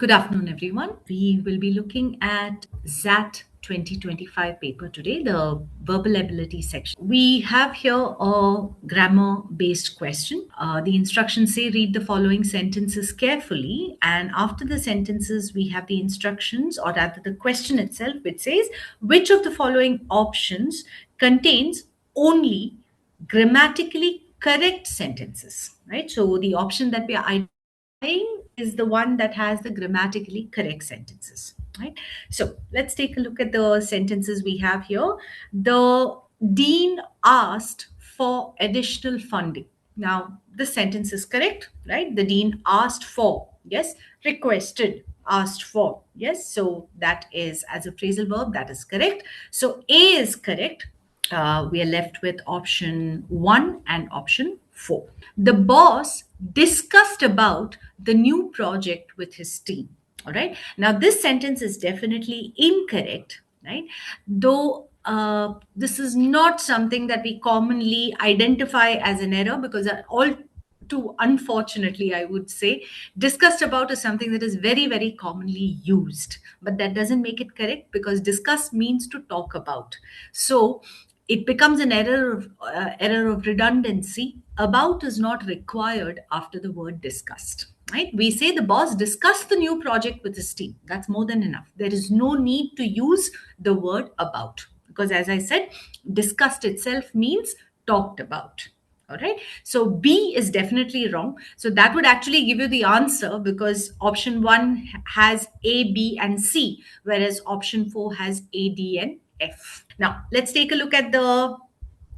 Good afternoon, everyone. We will be looking at ZAT 2025 paper today, the verbal ability section. We have here a grammar based question. The instructions say read the following sentences carefully, and after the sentences, we have the instructions, or rather, the question itself, which says which of the following options contains only grammatically correct sentences, right? So the option that we are is the one that has the grammatically correct sentences, right? So let's take a look at the sentences we have here. The dean asked for additional funding. Now, this sentence is correct, right? The dean asked for, yes, requested, asked for, yes. So that is as a phrasal verb, that is correct. So A is correct. We are left with option 1 and option 4. The boss discussed about the new project with his team. All right. Now, this sentence is definitely incorrect, right? Though this is not something that we commonly identify as an error, because all too unfortunately, I would say, discussed about is something that is very, very commonly used. But that doesn't make it correct, because discuss means to talk about. So it becomes an error of redundancy. About is not required after the word discussed, right? We say the boss discussed the new project with his team. That's more than enough. There is no need to use the word about, because as I said, discussed itself means talked about. All right. So B is definitely wrong. So that would actually give you the answer, because option 1 has A, B, and C, whereas option 4 has A, D, and F. Now, let's take a look at the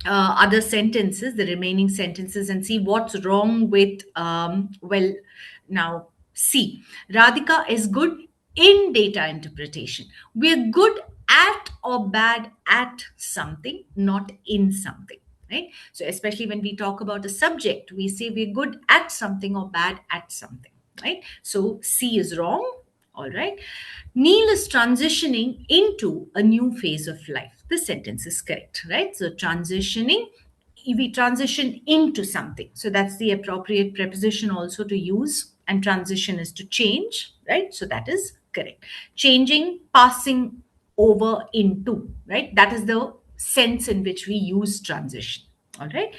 other sentences, the remaining sentences, and see what's wrong with, now, C. Radhika is good in data interpretation. We're good at or bad at something, not in something. Right? So, especially when we talk about a subject, we say we're good at something or bad at something. Right? So, C is wrong. All right. Neil is transitioning into a new phase of life. This sentence is correct, right? So, transitioning, we transition into something. So, that's the appropriate preposition also to use. And transition is to change, right? So, that is correct. Changing, passing over into, right? That is the sense in which we use transition. All right.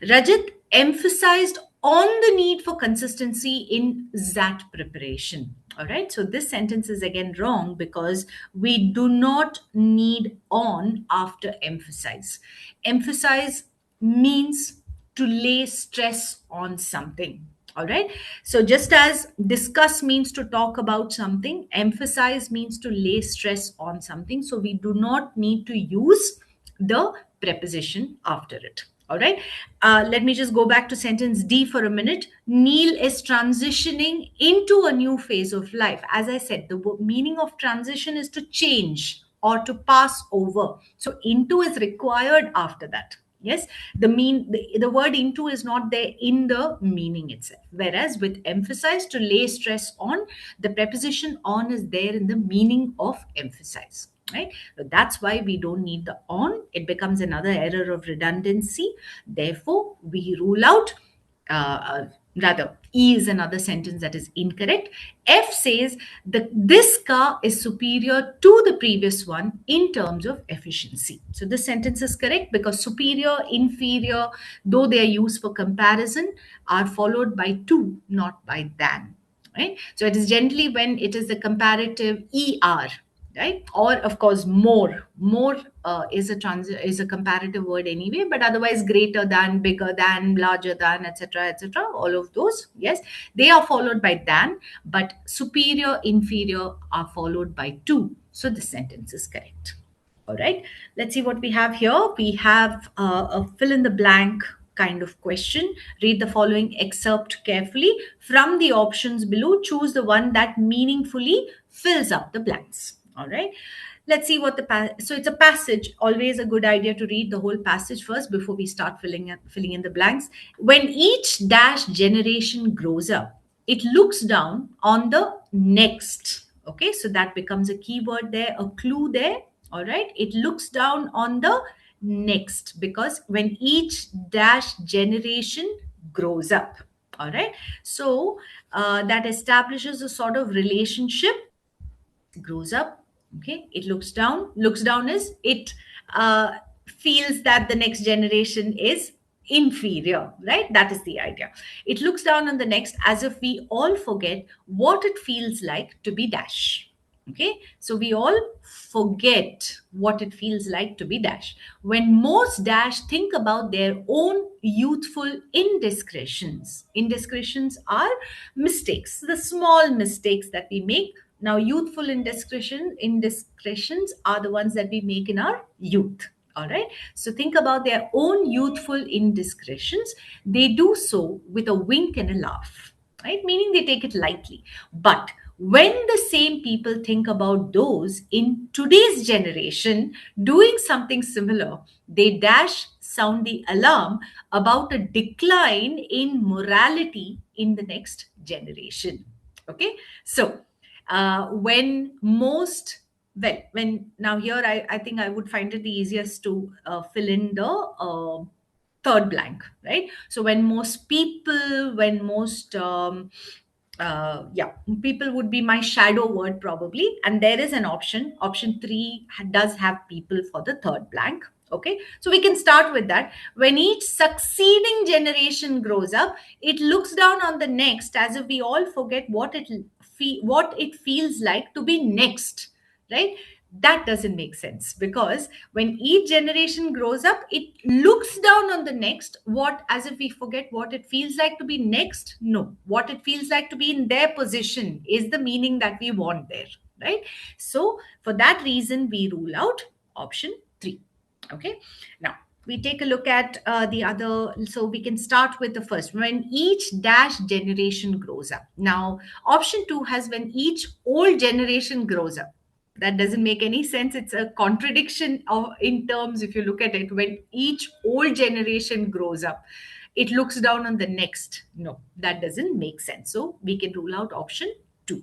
Rajat emphasized on the need for consistency in ZAT preparation. All right. So this sentence is again wrong, because we do not need on after emphasize. Emphasize means to lay stress on something. All right. So just as discuss means to talk about something, emphasize means to lay stress on something. So we do not need to use the preposition after it. All right. Let me just go back to sentence D for a minute. Neil is transitioning into a new phase of life. As I said, the meaning of transition is to change or to pass over. So into is required after that. Yes, the word into is not there in the meaning itself. Whereas with emphasize, to lay stress on, the preposition on is there in the meaning of emphasize. Right. So that's why we don't need the on. It becomes another error of redundancy. Therefore, we rule out, rather, E is another sentence that is incorrect. F says that this car is superior to the previous one in terms of efficiency. So this sentence is correct, because superior, inferior, though they are used for comparison, are followed by to, not by than. Right. So it is generally when it is the comparative er, right? Or of course more is a comparative word anyway, but otherwise greater than, bigger than, larger than, etc., etc., all of those, yes, they are followed by than, but superior, inferior are followed by to. So the sentence is correct. All right, let's see what we have here. We have a fill in the blank kind of question. Read the following excerpt carefully. From the options below, choose the one that meaningfully fills up the blanks. All right. Let's see what so it's a passage. Always a good idea to read the whole passage first before we start filling in the blanks. When each dash generation grows up, it looks down on the next. Okay, so that becomes a keyword there, a clue there. All right, it looks down on the next, because when each dash generation grows up. All right. So that establishes a sort of relationship, grows up. Okay, it looks down is it uh, feels that the next generation is inferior, right? That is the idea. It looks down on the next as if we all forget what it feels like to be dash. Okay, so we all forget what it feels like to be dash. When most dash think about their own youthful indiscretions are mistakes, the small mistakes that we make. Now, youthful indiscretions are the ones that we make in our youth. All right. So think about their own youthful indiscretions. They do so with a wink and a laugh, right? Meaning they take it lightly. But when the same people think about those in today's generation doing something similar, they dash sound the alarm about a decline in morality in the next generation. Okay. So when most when now here I think I would find it the easiest to fill in the third blank, right? So when most yeah, people would be my shadow word probably, and there is an option 3 does have people for the third blank. Okay, so we can start with that. When each succeeding generation grows up, it looks down on the next as if we all forget what it feels like to be next, right? That doesn't make sense, because when each generation grows up, it looks down on the next, what, as if we forget what it feels like to be next. No, what it feels like to be in their position is the meaning that we want there, right? So for that reason we rule out option 3. Okay, now we take a look at the other. So we can start with the first, when each dash generation grows up. Now option 2 has when each old generation grows up. That doesn't make any sense. It's a contradiction in terms. If you look at it, when each old generation grows up, it looks down on the next. No, that doesn't make sense. So we can rule out option 2.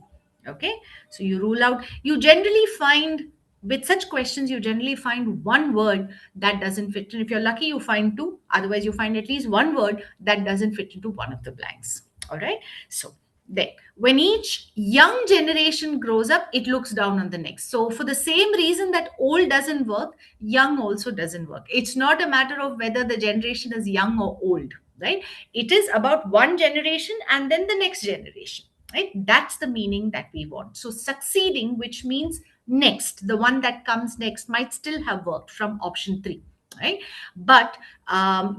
Okay, so you rule out. You generally find, with such questions, you generally find one word that doesn't fit, and if you're lucky you find two. Otherwise you find at least one word that doesn't fit into one of the blanks. All right. So then, when each young generation grows up, it looks down on the next. So, for the same reason that old doesn't work, young also doesn't work. It's not a matter of whether the generation is young or old, right? It is about one generation and then the next generation, right? That's the meaning that we want. So, succeeding, which means next, the one that comes next, might still have worked from option 3, right? But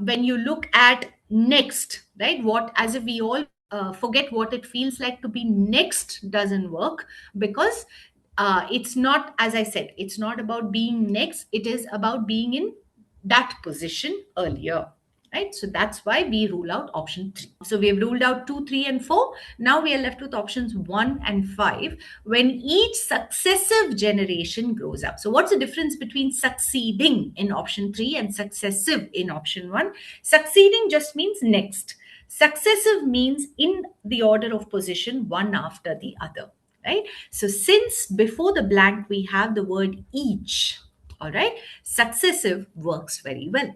when you look at next, right, what, as if we all forget what it feels like to be next, doesn't work, because it's not, as I said, it's not about being next, it is about being in that position earlier, right? So that's why we rule out option 3. So we have ruled out 2, 3 and 4. Now we are left with options 1 and 5, when each successive generation grows up. So what's the difference between succeeding in option 3 and successive in option 1? Succeeding just means next. Successive means in the order of position, one after the other, right? So since before the blank we have the word each, all right, successive works very well,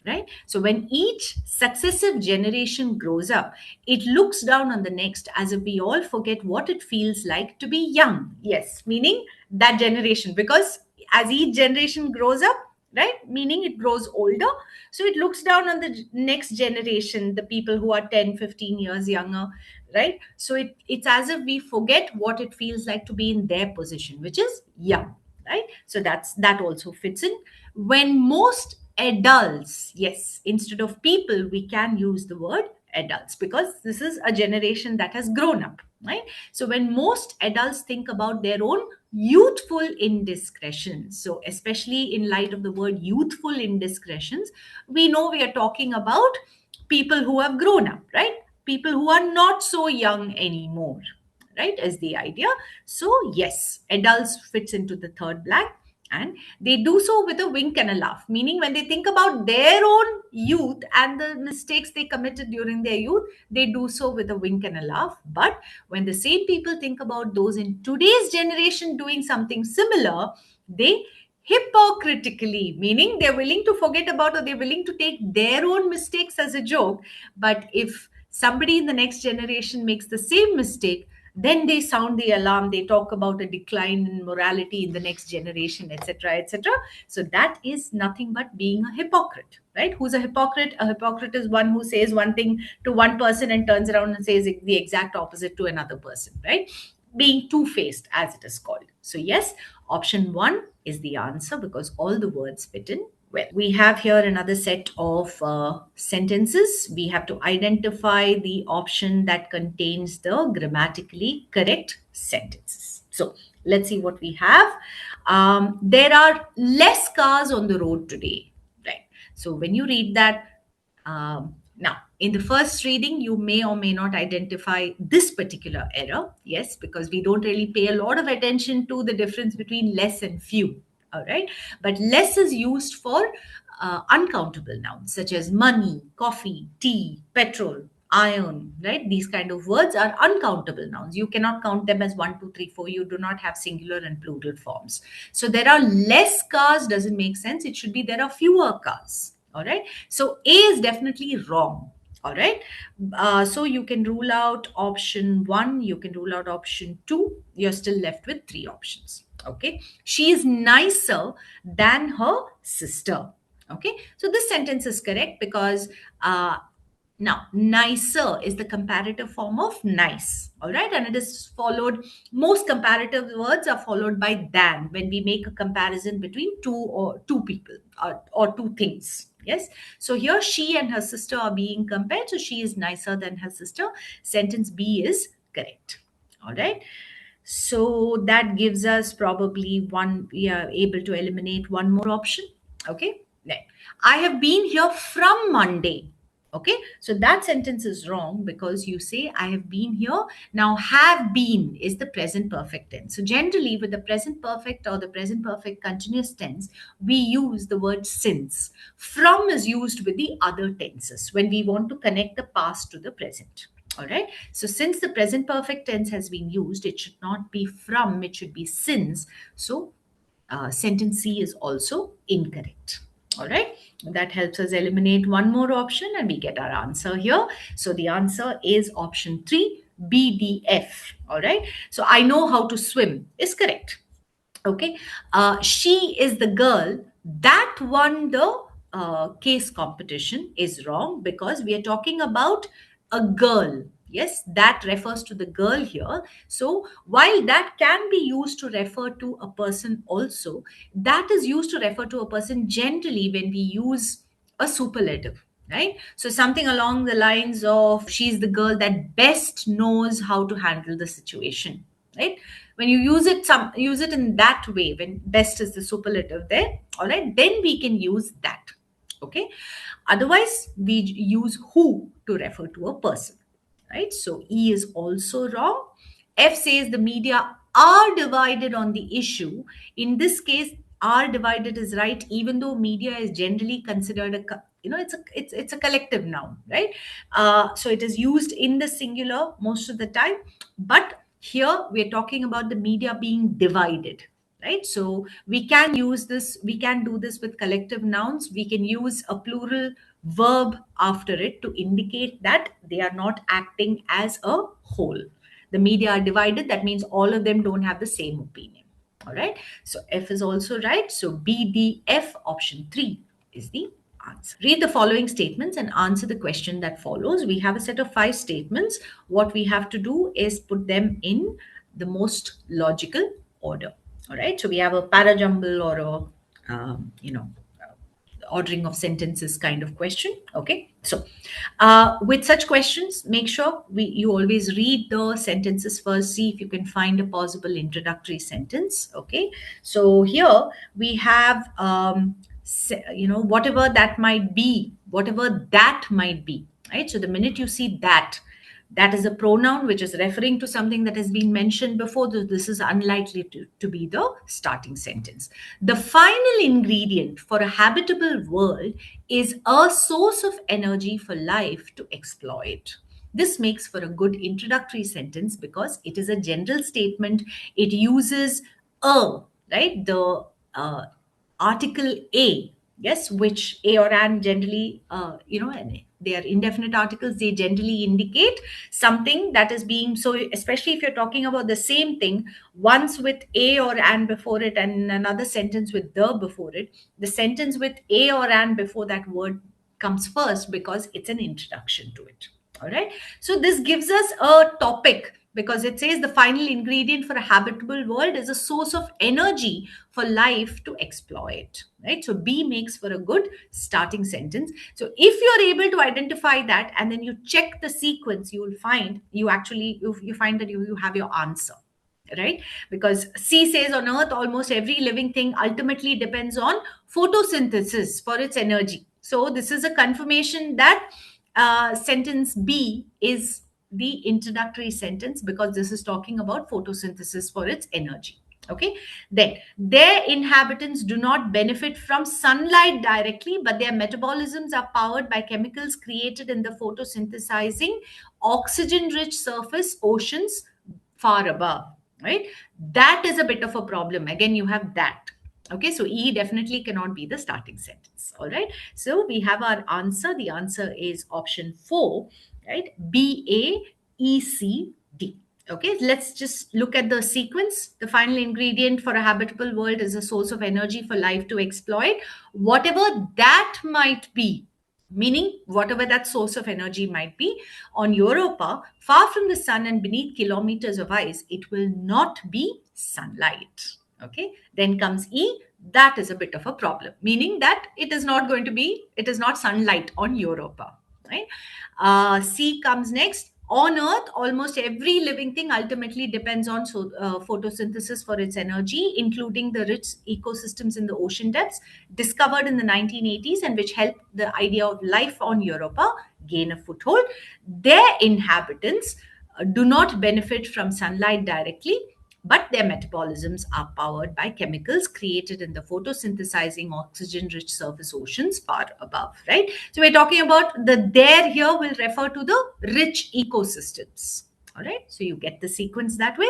right? So when each successive generation grows up, it looks down on the next as if we all forget what it feels like to be young. Yes, meaning that generation, because as each generation grows up, right, meaning it grows older, so it looks down on the next generation, the people who are 10, 15 years younger, right? So it's as if we forget what it feels like to be in their position, which is young, right? So that also fits in. When most adults, yes, instead of people we can use the word adults, because this is a generation that has grown up, right? So when most adults think about their own youthful indiscretions, so especially in light of the word youthful indiscretions, we know we are talking about people who have grown up, right? People who are not so young anymore, right, is the idea. So yes, adults fits into the third blank, and they do so with a wink and a laugh, meaning when they think about their own youth and the mistakes they committed during their youth, they do so with a wink and a laugh. But when the same people think about those in today's generation doing something similar, they hypocritically, meaning they're willing to forget about, or they're willing to take their own mistakes as a joke. But if Somebody in the next generation makes the same mistake, then they sound the alarm, they talk about a decline in morality in the next generation, etc., etc. So that is nothing but being a hypocrite, right? Who's a hypocrite? A hypocrite is one who says one thing to one person and turns around and says the exact opposite to another person, right? Being two-faced, as it is called. So yes, option 1 is the answer because all the words fit in well. We have here another set of sentences. We have to identify the option that contains the grammatically correct sentences. So let's see what we have. There are less cars on the road today, right? So when you read that, now, in the first reading, you may or may not identify this particular error. Yes, because we don't really pay a lot of attention to the difference between less and few. All right. But less is used for uncountable nouns such as money, coffee, tea, petrol, iron, right? These kind of words are uncountable nouns. You cannot count them as one, two, three, four. You do not have singular and plural forms. So there are less cars doesn't make sense. It should be there are fewer cars. All right. So A is definitely wrong. All right. So you can rule out option 1. You can rule out option 2. You're still left with 3 options. Okay. She is nicer than her sister. Okay. So this sentence is correct because now, nicer is the comparative form of nice, all right? And it is followed, most comparative words are followed by than when we make a comparison between two people or two things. Yes. So here she and her sister are being compared. So she is nicer than her sister. Sentence B is correct. All right. So that gives us probably one, we are able to eliminate one more option. Okay. Right. I have been here from Monday. Okay. So that sentence is wrong because you say, I have been here. Now, have been is the present perfect tense. So generally, with the present perfect or the present perfect continuous tense, we use the word since. From is used with the other tenses when we want to connect the past to the present. All right. So since the present perfect tense has been used, it should not be from, it should be since. So sentence C is also incorrect. All right. That helps us eliminate one more option and we get our answer here. So the answer is option 3, BDF. All right. So I know how to swim is correct. Okay. She is the girl that won the case competition is wrong because we are talking about a girl. Yes, that refers to the girl here. So while that can be used to refer to a person also, that is used to refer to a person generally when we use a superlative, right? So something along the lines of she's the girl that best knows how to handle the situation, right? When you use it in that way, when best is the superlative there, all right, then we can use that. Okay. Otherwise, we use who to refer to a person, right? So E is also wrong. F says the media are divided on the issue. In this case, are divided is right, even though media is generally considered it's a collective noun, right? So it is used in the singular most of the time, but here we're talking about the media being divided, right? So we can use this, we can do this with collective nouns. We can use a plural verb after it to indicate that they are not acting as a whole. The media are divided, that means all of them don't have the same opinion. All right. So F is also right. So BDF option 3 is the answer. Read the following statements and answer the question that follows. We have a set of 5 statements. What we have to do is put them in the most logical order. All right. So we have a parajumble or a, ordering of sentences kind of question. Okay. So with such questions, make sure you always read the sentences first, see if you can find a possible introductory sentence. Okay. So here we have, whatever that might be, right? So the minute you see that is a pronoun which is referring to something that has been mentioned before. This is unlikely to be the starting sentence. The final ingredient for a habitable world is a source of energy for life to exploit. This makes for a good introductory sentence because it is a general statement. It uses a, right? The article a, yes, which a or an generally, They are indefinite articles. They generally indicate something that is being, so especially if you're talking about the same thing, once with a or an before it and in another sentence with the before it, the sentence with a or an before that word comes first because it's an introduction to it. All right. So this gives us a topic because it says the final ingredient for a habitable world is a source of energy for life to exploit. Right. So B makes for a good starting sentence. So if you're able to identify that and then you check the sequence, you will find you find that you have your answer, right? Because C says on earth almost every living thing ultimately depends on photosynthesis for its energy. So this is a confirmation that sentence B is the introductory sentence because this is talking about photosynthesis for its energy. Okay, then their inhabitants do not benefit from sunlight directly, but their metabolisms are powered by chemicals created in the photosynthesizing oxygen rich surface oceans far above, right? That is a bit of a problem. Again, you have that. Okay, so E definitely cannot be the starting sentence. All right, so we have our answer. The answer is option 4, right? B, A, E, C, D. Okay, let's just look at the sequence. The final ingredient for a habitable world is a source of energy for life to exploit, whatever that might be, meaning whatever that source of energy might be. On Europa, far from the sun and beneath kilometers of ice, it will not be sunlight. Okay, then comes E. That is a bit of a problem, meaning that it is not going to be, it is not sunlight on Europa, right? C comes next. On Earth, almost every living thing ultimately depends on photosynthesis for its energy, including the rich ecosystems in the ocean depths discovered in the 1980s and which helped the idea of life on Europa gain a foothold. Their inhabitants do not benefit from sunlight directly, but their metabolisms are powered by chemicals created in the photosynthesizing oxygen rich surface oceans far above, right? So we're talking about the there here will refer to the rich ecosystems. All right, so you get the sequence that way.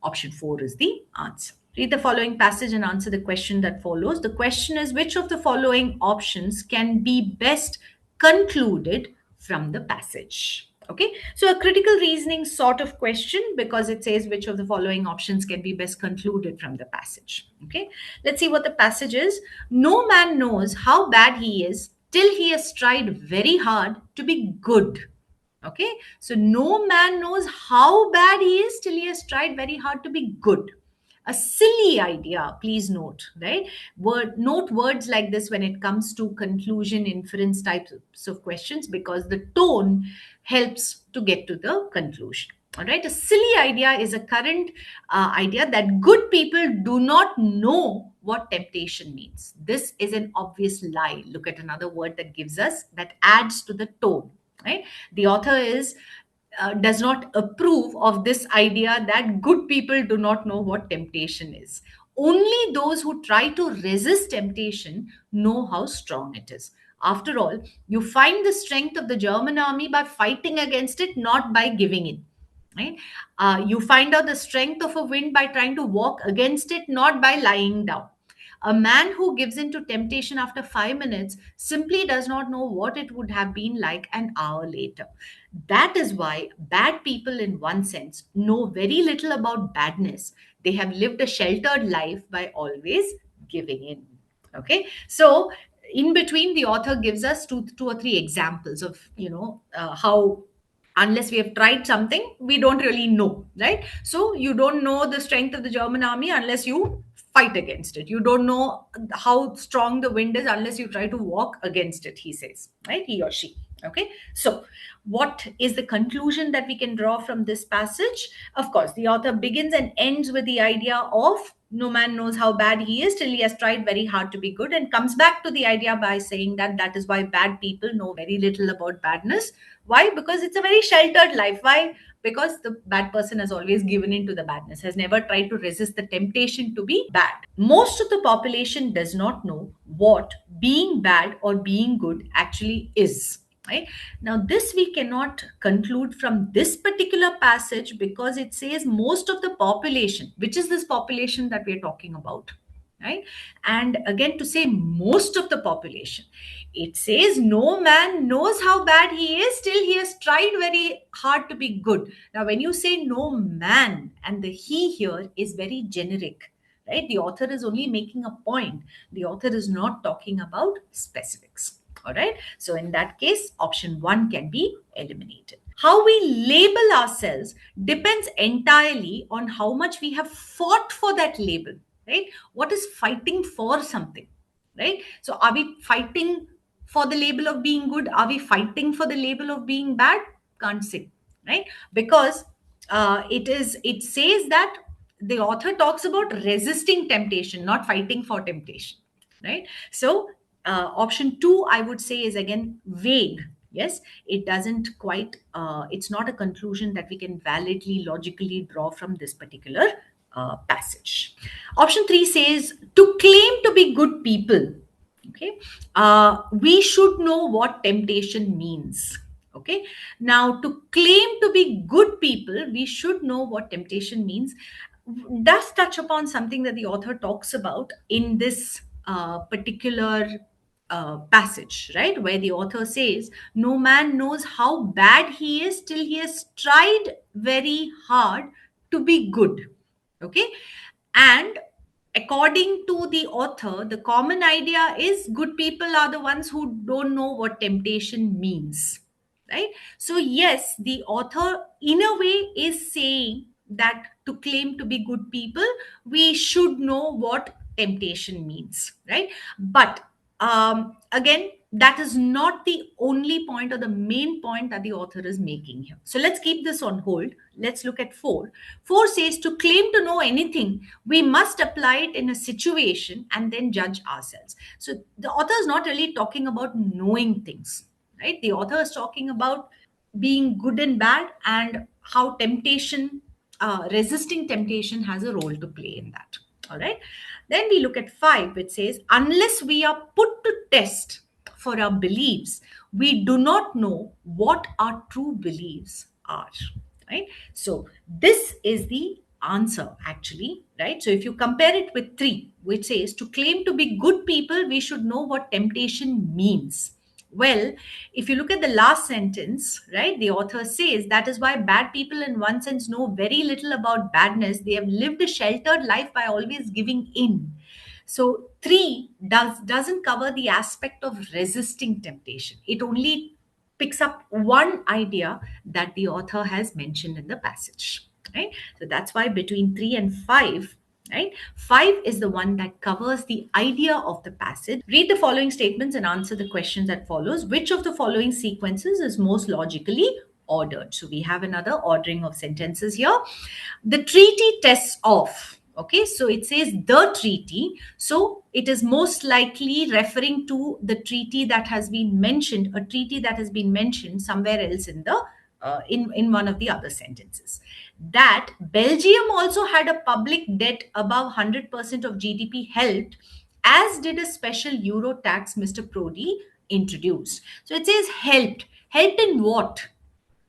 Option 4 is the answer. Read the following passage and answer the question that follows. The question is which of the following options can be best concluded from the passage? Okay, so a critical reasoning sort of question because it says which of the following options can be best concluded from the passage. Okay, let's see what the passage is. No man knows how bad he is till he has tried very hard to be good. Okay, so no man knows how bad he is till he has tried very hard to be good. A silly idea, please note, right? Note words like this when it comes to conclusion, inference types of questions because the tone helps to get to the conclusion. All right, a silly idea is a current idea that good people do not know what temptation means. This is an obvious lie. Look at another word that gives us, that adds to the tone, right? The author is does not approve of this idea that good people do not know what temptation is. Only those who try to resist temptation know how strong it is. After all, you find the strength of the German army by fighting against it, not by giving in. Right? You find out the strength of a wind by trying to walk against it, not by lying down. A man who gives in to temptation after 5 minutes simply does not know what it would have been like an hour later. That is why bad people, in one sense, know very little about badness. They have lived a sheltered life by always giving in. Okay, so in between, the author gives us two or three examples of how unless we have tried something, we don't really know, right? So you don't know the strength of the German army unless you fight against it. You don't know how strong the wind is unless you try to walk against it, he says, right? He or she. Okay, so what is the conclusion that we can draw from this passage? Of course, the author begins and ends with the idea of no man knows how bad he is till he has tried very hard to be good, and comes back to the idea by saying that that is why bad people know very little about badness. Why? Because it's a very sheltered life. Why? Because the bad person has always given in to the badness, has never tried to resist the temptation to be bad. Most of the population does not know what being bad or being good actually is. Right? Now, this we cannot conclude from this particular passage because it says most of the population, which is this population that we are talking about. Right? And again, to say most of the population, It says no man knows how bad he is till he has tried very hard to be good. Now, when you say no man, and the he here is very generic, right? The author is only making a point. The author is not talking about specifics. All right. So, in that case, option one can be eliminated. How we label ourselves depends entirely on how much we have fought for that label, right? What is fighting for something, right? So, are we fighting for the label of being good? Are we fighting for the label of being bad? Can't say, right? Because it says that the author talks about resisting temptation, not fighting for temptation, right? So option two, I would say, is again vague. Yes, it doesn't quite. It's not a conclusion that we can validly, logically draw from this particular passage. Option three says to claim to be good people. Okay, we should know what temptation means. Okay, now to claim to be good people, we should know what temptation means. Does touch upon something that the author talks about in this particular passage, right? Where the author says, no man knows how bad he is till he has tried very hard to be good. Okay, and according to the author, the common idea is good people are the ones who don't know what temptation means, right? So, yes, the author, in a way, is saying that to claim to be good people, we should know what temptation means, right? But again, that is not the only point or the main point that the author is making here. So let's keep this on hold. Let's look at four. Four says to claim to know anything, we must apply it in a situation and then judge ourselves. So the author is not really talking about knowing things, right? The author is talking about being good and bad and how temptation, resisting temptation, has a role to play in that. All right. Then we look at five, which says, unless we are put to test for our beliefs, we do not know what our true beliefs are. Right. So this is the answer, actually, right? So if you compare it with three, which says to claim to be good people, we should know what temptation means. Well, if you look at the last sentence, right, the author says that is why bad people, in one sense, know very little about badness. They have lived a sheltered life by always giving in. So three doesn't cover the aspect of resisting temptation. It only picks up one idea that the author has mentioned in the passage. Right. So that's why between three and five, right? Five is the one that covers the idea of the passage. Read the following statements and answer the questions that follows. Which of the following sequences is most logically ordered? So we have another ordering of sentences here. The treaty tests off. Okay, so it says the treaty. So it is most likely referring to the treaty that has been mentioned, a treaty that has been mentioned somewhere else in the in one of the other sentences. That Belgium also had a public debt above 100% of GDP helped, as did a special euro tax Mr. Prodi introduced. So it says helped. Helped in what?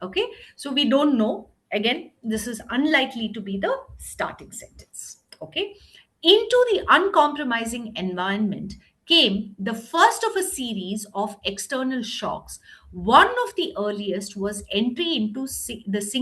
Okay, so we don't know. Again, this is unlikely to be the starting sentence. Okay, into the uncompromising environment came the first of a series of external shocks. One of the earliest was entry into the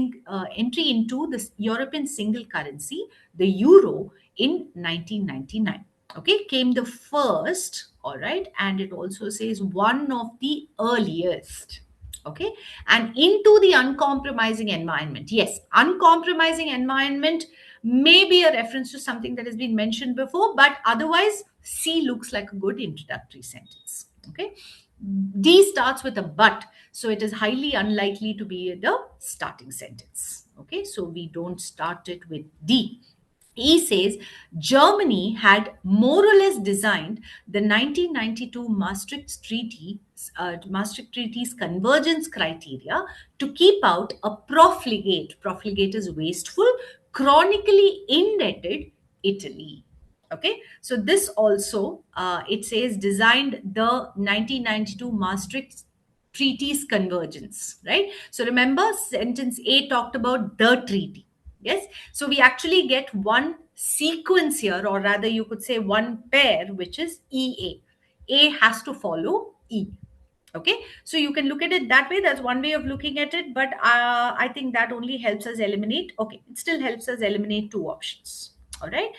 European single currency, the euro, in 1999. Okay, came the first, all right, and it also says one of the earliest. Okay, and into the uncompromising environment. Yes, uncompromising environment may be a reference to something that has been mentioned before, but otherwise, C looks like a good introductory sentence. Okay, D starts with a but, so it is highly unlikely to be the starting sentence. Okay, so we don't start it with D. He says Germany had more or less designed the 1992 Maastricht Treaty's convergence criteria to keep out a profligate. Profligate is wasteful, chronically indebted Italy. Okay, so this also it says designed the 1992 Maastricht Treaty's convergence, right? So remember, sentence A talked about the treaty. Yes, so we actually get one sequence here, or rather, you could say one pair, which is EA. A has to follow E. Okay, so you can look at it that way. That's one way of looking at it, but I think that only helps us eliminate. Okay, it still helps us eliminate two options. All right,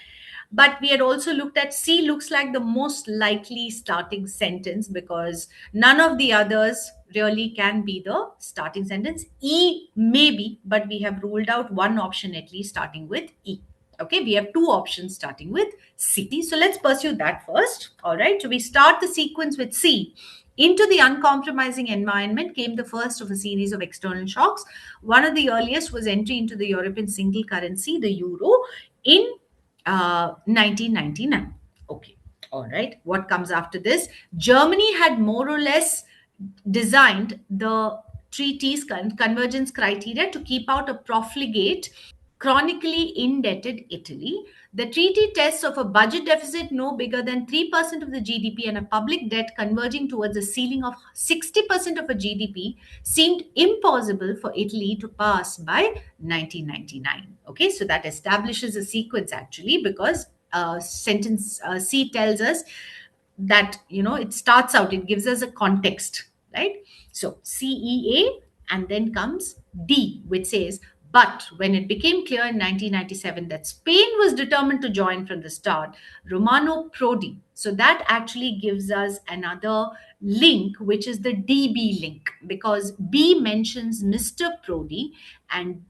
but we had also looked at C looks like the most likely starting sentence because none of the others really can be the starting sentence. E maybe, but we have ruled out one option at least starting with E. Okay, we have two options starting with C. So let's pursue that first. All right, so we start the sequence with C. Into the uncompromising environment came the first of a series of external shocks. One of the earliest was entry into the European single currency, the euro, in 1999. Okay, all right. What comes after this? Germany had more or less designed the treaty's convergence criteria to keep out a profligate, chronically indebted Italy. The treaty tests of a budget deficit no bigger than 3% of the GDP and a public debt converging towards a ceiling of 60% of a GDP seemed impossible for Italy to pass by 1999. Okay, so that establishes a sequence actually because sentence C tells us that it starts out, it gives us a context, right? So CEA, and then comes D, which says, but when it became clear in 1997 that Spain was determined to join from the start, Romano Prodi. So that actually gives us another link, which is the DB link, because B mentions Mr. Prodi and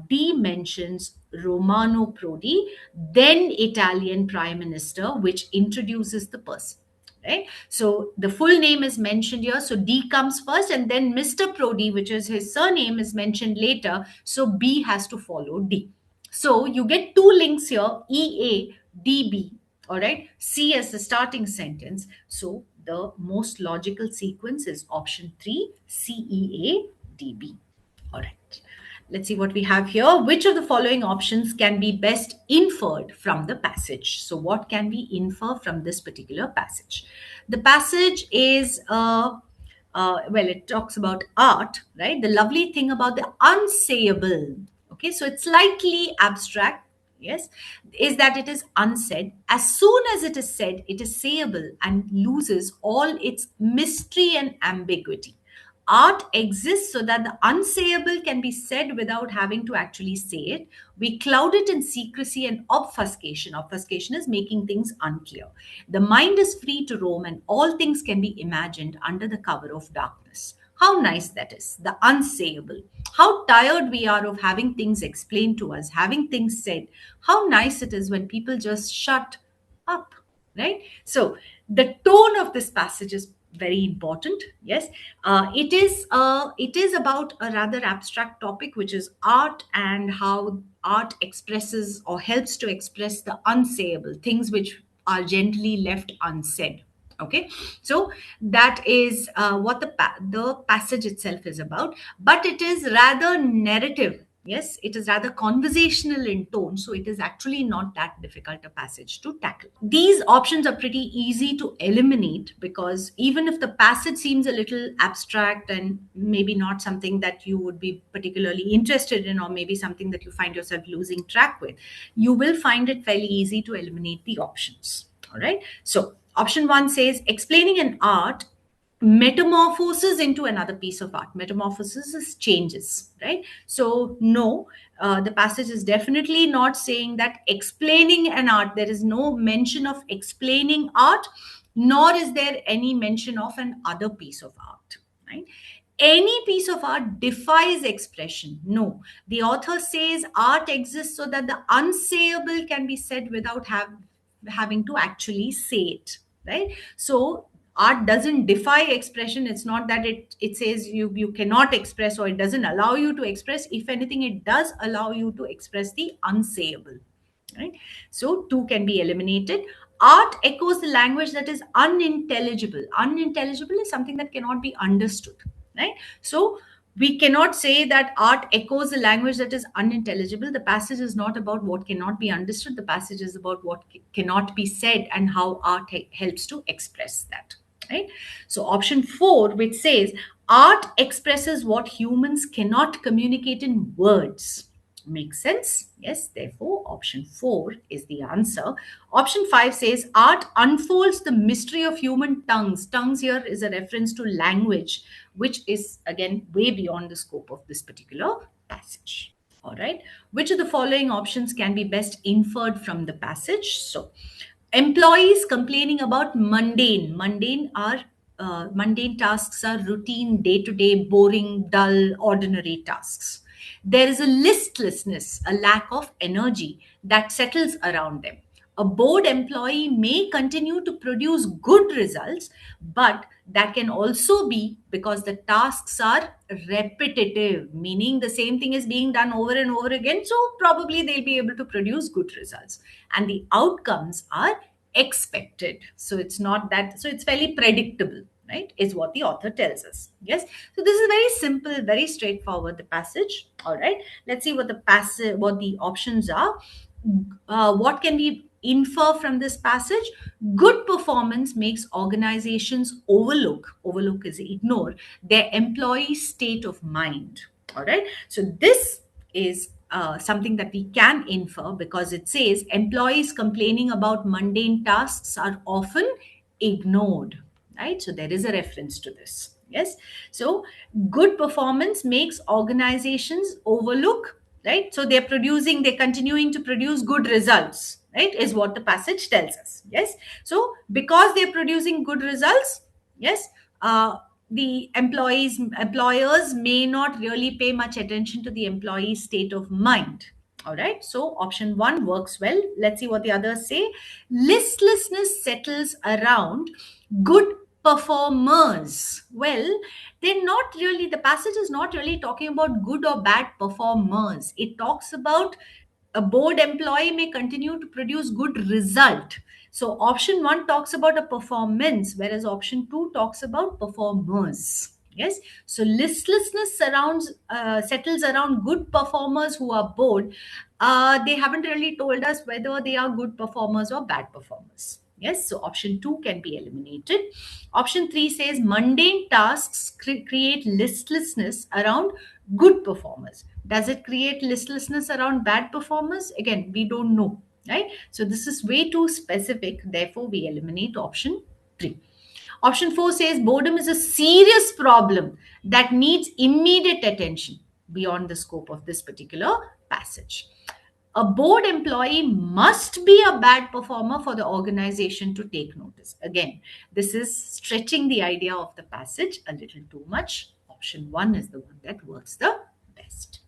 D mentions Romano Prodi, then Italian Prime Minister, which introduces the person. Right? So the full name is mentioned here. So D comes first, and then Mr. Prodi, which is his surname, is mentioned later. So B has to follow D. So you get two links here, EA, DB. All right. C as the starting sentence. So the most logical sequence is option 3, CEA, DB. All right. Let's see what we have here. Which of the following options can be best inferred from the passage? So, what can we infer from this particular passage? The passage is, well, it talks about art, right? The lovely thing about the unsayable. Okay, so it's slightly abstract, yes, is that it is unsaid. As soon as it is said, it is sayable and loses all its mystery and ambiguity. Art exists so that the unsayable can be said without having to actually say it. We cloud it in secrecy and obfuscation. Obfuscation is making things unclear. The mind is free to roam, and all things can be imagined under the cover of darkness. How nice that is, the unsayable. How tired we are of having things explained to us, having things said. How nice it is when people just shut up, right? So, the tone of this passage is very important. Yes, it is about a rather abstract topic, which is art and how art expresses or helps to express the unsayable things which are generally left unsaid. Okay, so that is what the passage itself is about, but it is rather narrative. Yes, it is rather conversational in tone, so it is actually not that difficult a passage to tackle. These options are pretty easy to eliminate because even if the passage seems a little abstract and maybe not something that you would be particularly interested in, or maybe something that you find yourself losing track with, you will find it fairly easy to eliminate the options. All right. So, option 1 says explaining an art metamorphoses into another piece of art. Metamorphosis is changes, right? So no, the passage is definitely not saying that explaining an art, there is no mention of explaining art, nor is there any mention of an other piece of art, right? Any piece of art defies expression. No, the author says art exists so that the unsayable can be said without having to actually say it, right? So art doesn't defy expression. It's not that it says you cannot express, or it doesn't allow you to express. If anything, it does allow you to express the unsayable, right? So two can be eliminated. Art echoes the language that is unintelligible. Unintelligible is something that cannot be understood, right? So we cannot say that art echoes a language that is unintelligible. The passage is not about what cannot be understood. The passage is about what cannot be said and how art helps to express that, right? So option 4, which says art expresses what humans cannot communicate in words. Makes sense? Yes, therefore, option 4 is the answer. Option 5 says art unfolds the mystery of human tongues. Tongues here is a reference to language, which is again way beyond the scope of this particular passage. All right. Which of the following options can be best inferred from the passage? So, employees complaining about mundane tasks are routine, day to day, boring, dull, ordinary tasks. There is a listlessness, a lack of energy that settles around them. A bored employee may continue to produce good results, but that can also be because the tasks are repetitive, meaning the same thing is being done over and over again. So, probably they'll be able to produce good results. And the outcomes are expected. So, it's not that, so it's fairly predictable, right? Is what the author tells us. Yes. So, this is very simple, very straightforward, the passage. All right. Let's see what what the options are. What can we infer from this passage? Good performance makes organizations overlook is ignore their employees state of mind. All right, so this is something that we can infer, because it says employees complaining about mundane tasks are often ignored, right? So there is a reference to this. Yes, so good performance makes organizations overlook, right? So they're continuing to produce good results, right? Is what the passage tells us. Yes, so because they're producing good results, yes, the employers may not really pay much attention to the employee's state of mind. All right, so option 1 works well. Let's see what the others say. Listlessness settles around good performers. Well, they're not really, the passage is not really talking about good or bad performers. It talks about a bored employee may continue to produce good result. So option 1 talks about a performance, whereas option 2 talks about performers. Yes, so listlessness settles around good performers who are bored. They haven't really told us whether they are good performers or bad performers. Yes, so option 2 can be eliminated. Option 3 says mundane tasks create listlessness around good performers. Does it create listlessness around bad performers? Again, we don't know, right? So this is way too specific. Therefore, we eliminate option 3. Option 4 says boredom is a serious problem that needs immediate attention beyond the scope of this particular passage. A bored employee must be a bad performer for the organization to take notice. Again, this is stretching the idea of the passage a little too much. Option 1 is the one that works the best.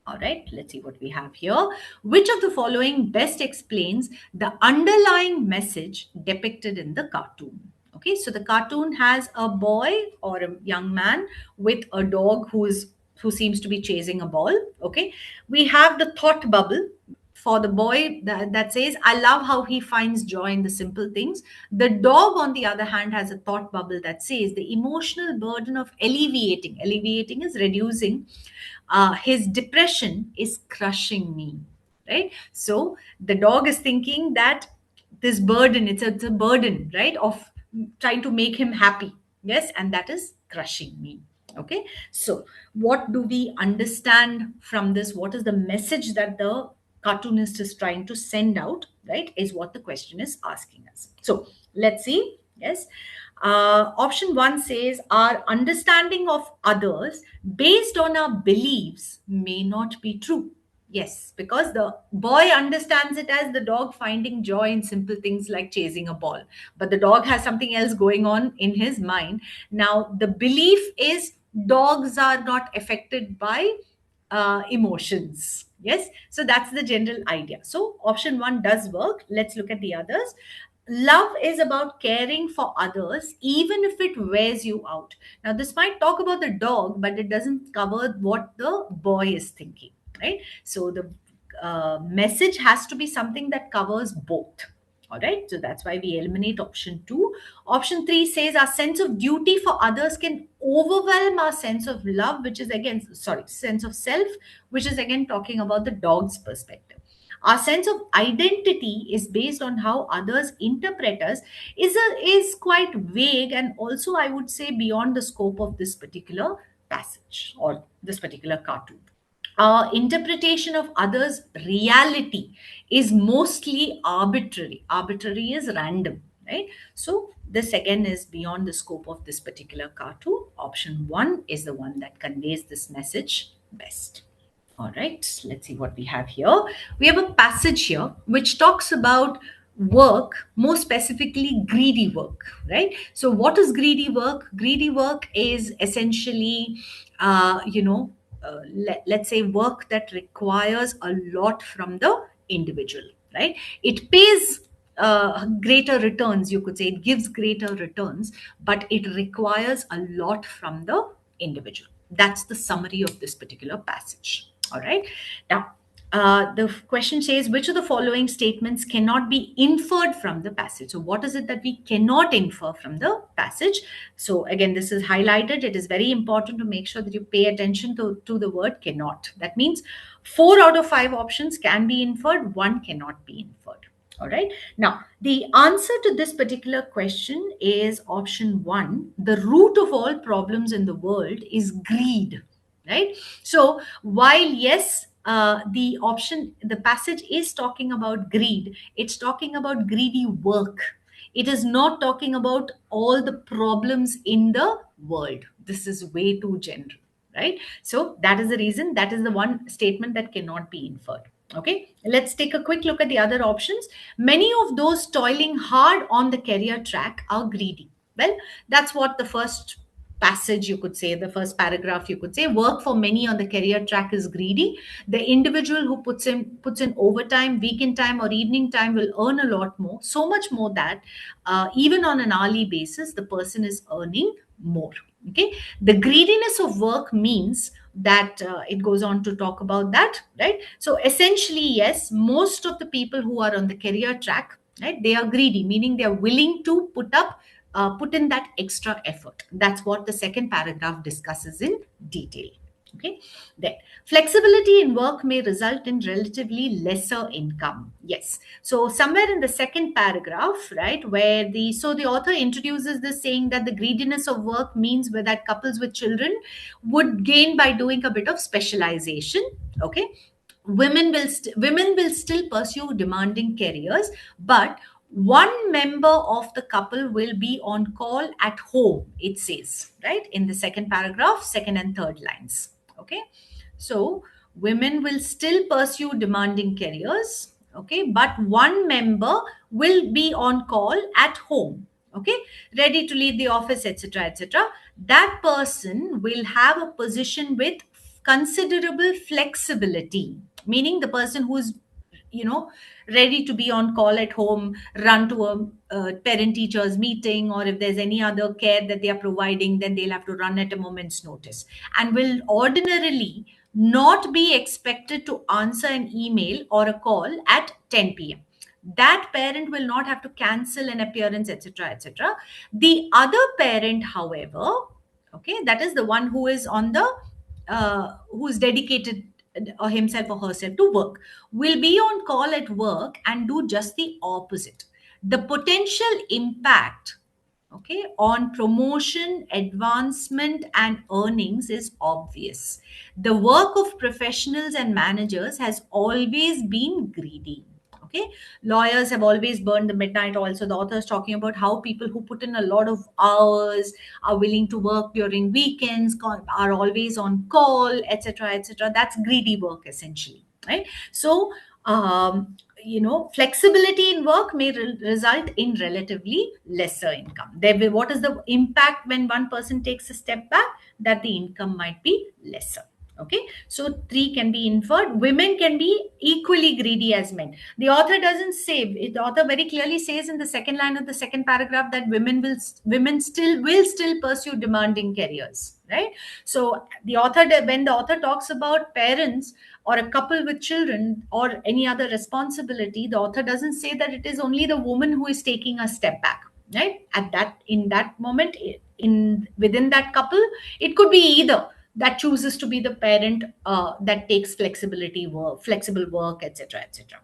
All right, let's see what we have here. Which of the following best explains the underlying message depicted in the cartoon? Okay, so the cartoon has a boy or a young man with a dog who seems to be chasing a ball. Okay, we have the thought bubble for the boy that says, I love how he finds joy in the simple things. The dog, on the other hand, has a thought bubble that says the emotional burden of alleviating is reducing, his depression is crushing me, right? So the dog is thinking that this burden, it's a burden, right, of trying to make him happy. Yes, and that is crushing me. Okay, so what do we understand from this? What is the message that the cartoonist is trying to send out, right? Is what the question is asking us. So let's see. Yes, option 1 says our understanding of others based on our beliefs may not be true. Yes, because the boy understands it as the dog finding joy in simple things like chasing a ball, but the dog has something else going on in his mind. Now the belief is dogs are not affected by emotions. Yes, so that's the general idea. So option 1 does work. Let's look at the others. Love is about caring for others even if it wears you out. Now this might talk about the dog, but it doesn't cover what the boy is thinking, right? So the message has to be something that covers both. All right, so that's why we eliminate option 2. Option 3 says our sense of duty for others can overwhelm our sense of love, which is again, sorry, sense of self, which is again talking about the dog's perspective. Our sense of identity is based on how others interpret us is quite vague, and also I would say beyond the scope of this particular passage or this particular cartoon. our interpretation of others' reality is mostly arbitrary. Arbitrary is random, right? So this again is beyond the scope of this particular cartoon. Option one is the one that conveys this message best. All right, let's see what we have here. We have a passage here which talks about work, more specifically greedy work, right? So, what is greedy work? Greedy work is essentially, let's say work that requires a lot from the individual, right? It pays greater returns, you could say. It gives greater returns, but it requires a lot from the individual. That's the summary of this particular passage. All right. Now, the question says, which of the following statements cannot be inferred from the passage? So, what is it that we cannot infer from the passage? So, again, this is highlighted. It is very important to make sure that you pay attention to the word cannot. That means 4 out of 5 options can be inferred, one cannot be inferred. All right. Now, the answer to this particular question is option one. The root of all problems in the world is greed, right? So while yes, the passage is talking about greed, it's talking about greedy work. It is not talking about all the problems in the world. This is way too general, right? So that is the reason, that is the one statement that cannot be inferred. Okay, let's take a quick look at the other options. Many of those toiling hard on the career track are greedy. Well, that's what the first passage, you could say, the first paragraph, you could say, work for many on the career track is greedy. The individual who puts in overtime, weekend time, or evening time will earn a lot more, so much more that even on an hourly basis the person is earning more. Okay, the greediness of work means that it goes on to talk about that, right? So essentially, yes, most of the people who are on the career track, right, they are greedy, meaning they are willing to put in that extra effort. That's what the second paragraph discusses in detail. Okay, then flexibility in work may result in relatively lesser income. Yes, so somewhere in the second paragraph, right, where the author introduces this saying that the greediness of work means that couples with children would gain by doing a bit of specialization. Okay, women will still pursue demanding careers, but one member of the couple will be on call at home, it says, right, in the second paragraph, second and third lines. Okay, so women will still pursue demanding careers, okay, but one member will be on call at home, okay, ready to leave the office, etc., etc. That person will have a position with considerable flexibility, meaning the person who's, you know, ready to be on call at home, run to a parent teachers meeting, or if there's any other care that they are providing, then they'll have to run at a moment's notice, and will ordinarily not be expected to answer an email or a call at 10 p.m. That parent will not have to cancel an appearance, etc., etc. The other parent, however, okay, that is the one who is on the who's dedicated himself or herself to work, will be on call at work and do just the opposite. The potential impact, okay, on promotion, advancement, and earnings is obvious. The work of professionals and managers has always been greedy. Okay, lawyers have always burned the midnight oil. So the author is talking about how people who put in a lot of hours, are willing to work during weekends, are always on call, etc., etc. That's greedy work essentially, right? So flexibility in work may result in relatively lesser income. What is the impact when one person takes a step back? That the income might be lesser. Okay, so 3 can be inferred. Women can be equally greedy as men. The author doesn't say, the author very clearly says in the second line of the second paragraph that women still pursue demanding careers, right? So when the author talks about parents or a couple with children or any other responsibility, the author doesn't say that it is only the woman who is taking a step back, right? In that moment, in within that couple, it could be either that chooses to be the parent that takes flexible work, etc., etc.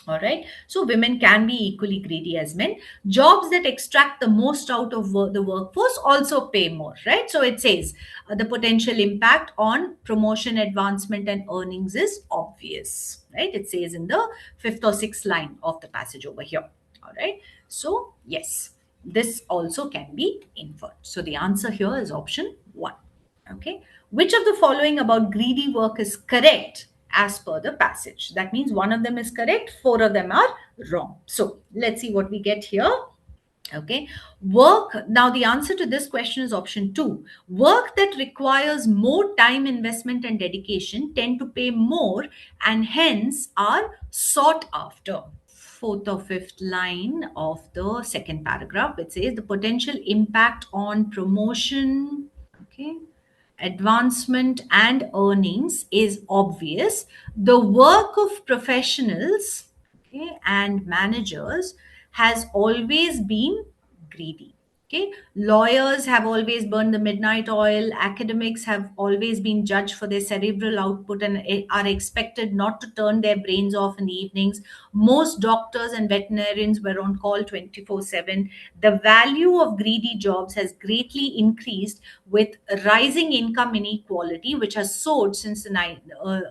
All right. So women can be equally greedy as men. Jobs that extract the most out of the workforce also pay more, right? So it says the potential impact on promotion, advancement, and earnings is obvious, right? It says in the fifth or sixth line of the passage over here. All right. So, yes, this also can be inferred. So the answer here is option one. Okay. Which of the following about greedy work is correct as per the passage? That means one of them is correct, four of them are wrong. So let's see what we get here. Okay. Work. Now, the answer to this question is option two. Work that requires more time investment and dedication tend to pay more and hence are sought after. Fourth or fifth line of the second paragraph, it says the potential impact on promotion. Okay, advancement and earnings is obvious. The work of professionals, okay, and managers has always been greedy. Okay, lawyers have always burned the midnight oil. Academics have always been judged for their cerebral output and are expected not to turn their brains off in the evenings. Most doctors and veterinarians were on call 24/7. The value of greedy jobs has greatly increased with rising income inequality, which has soared since the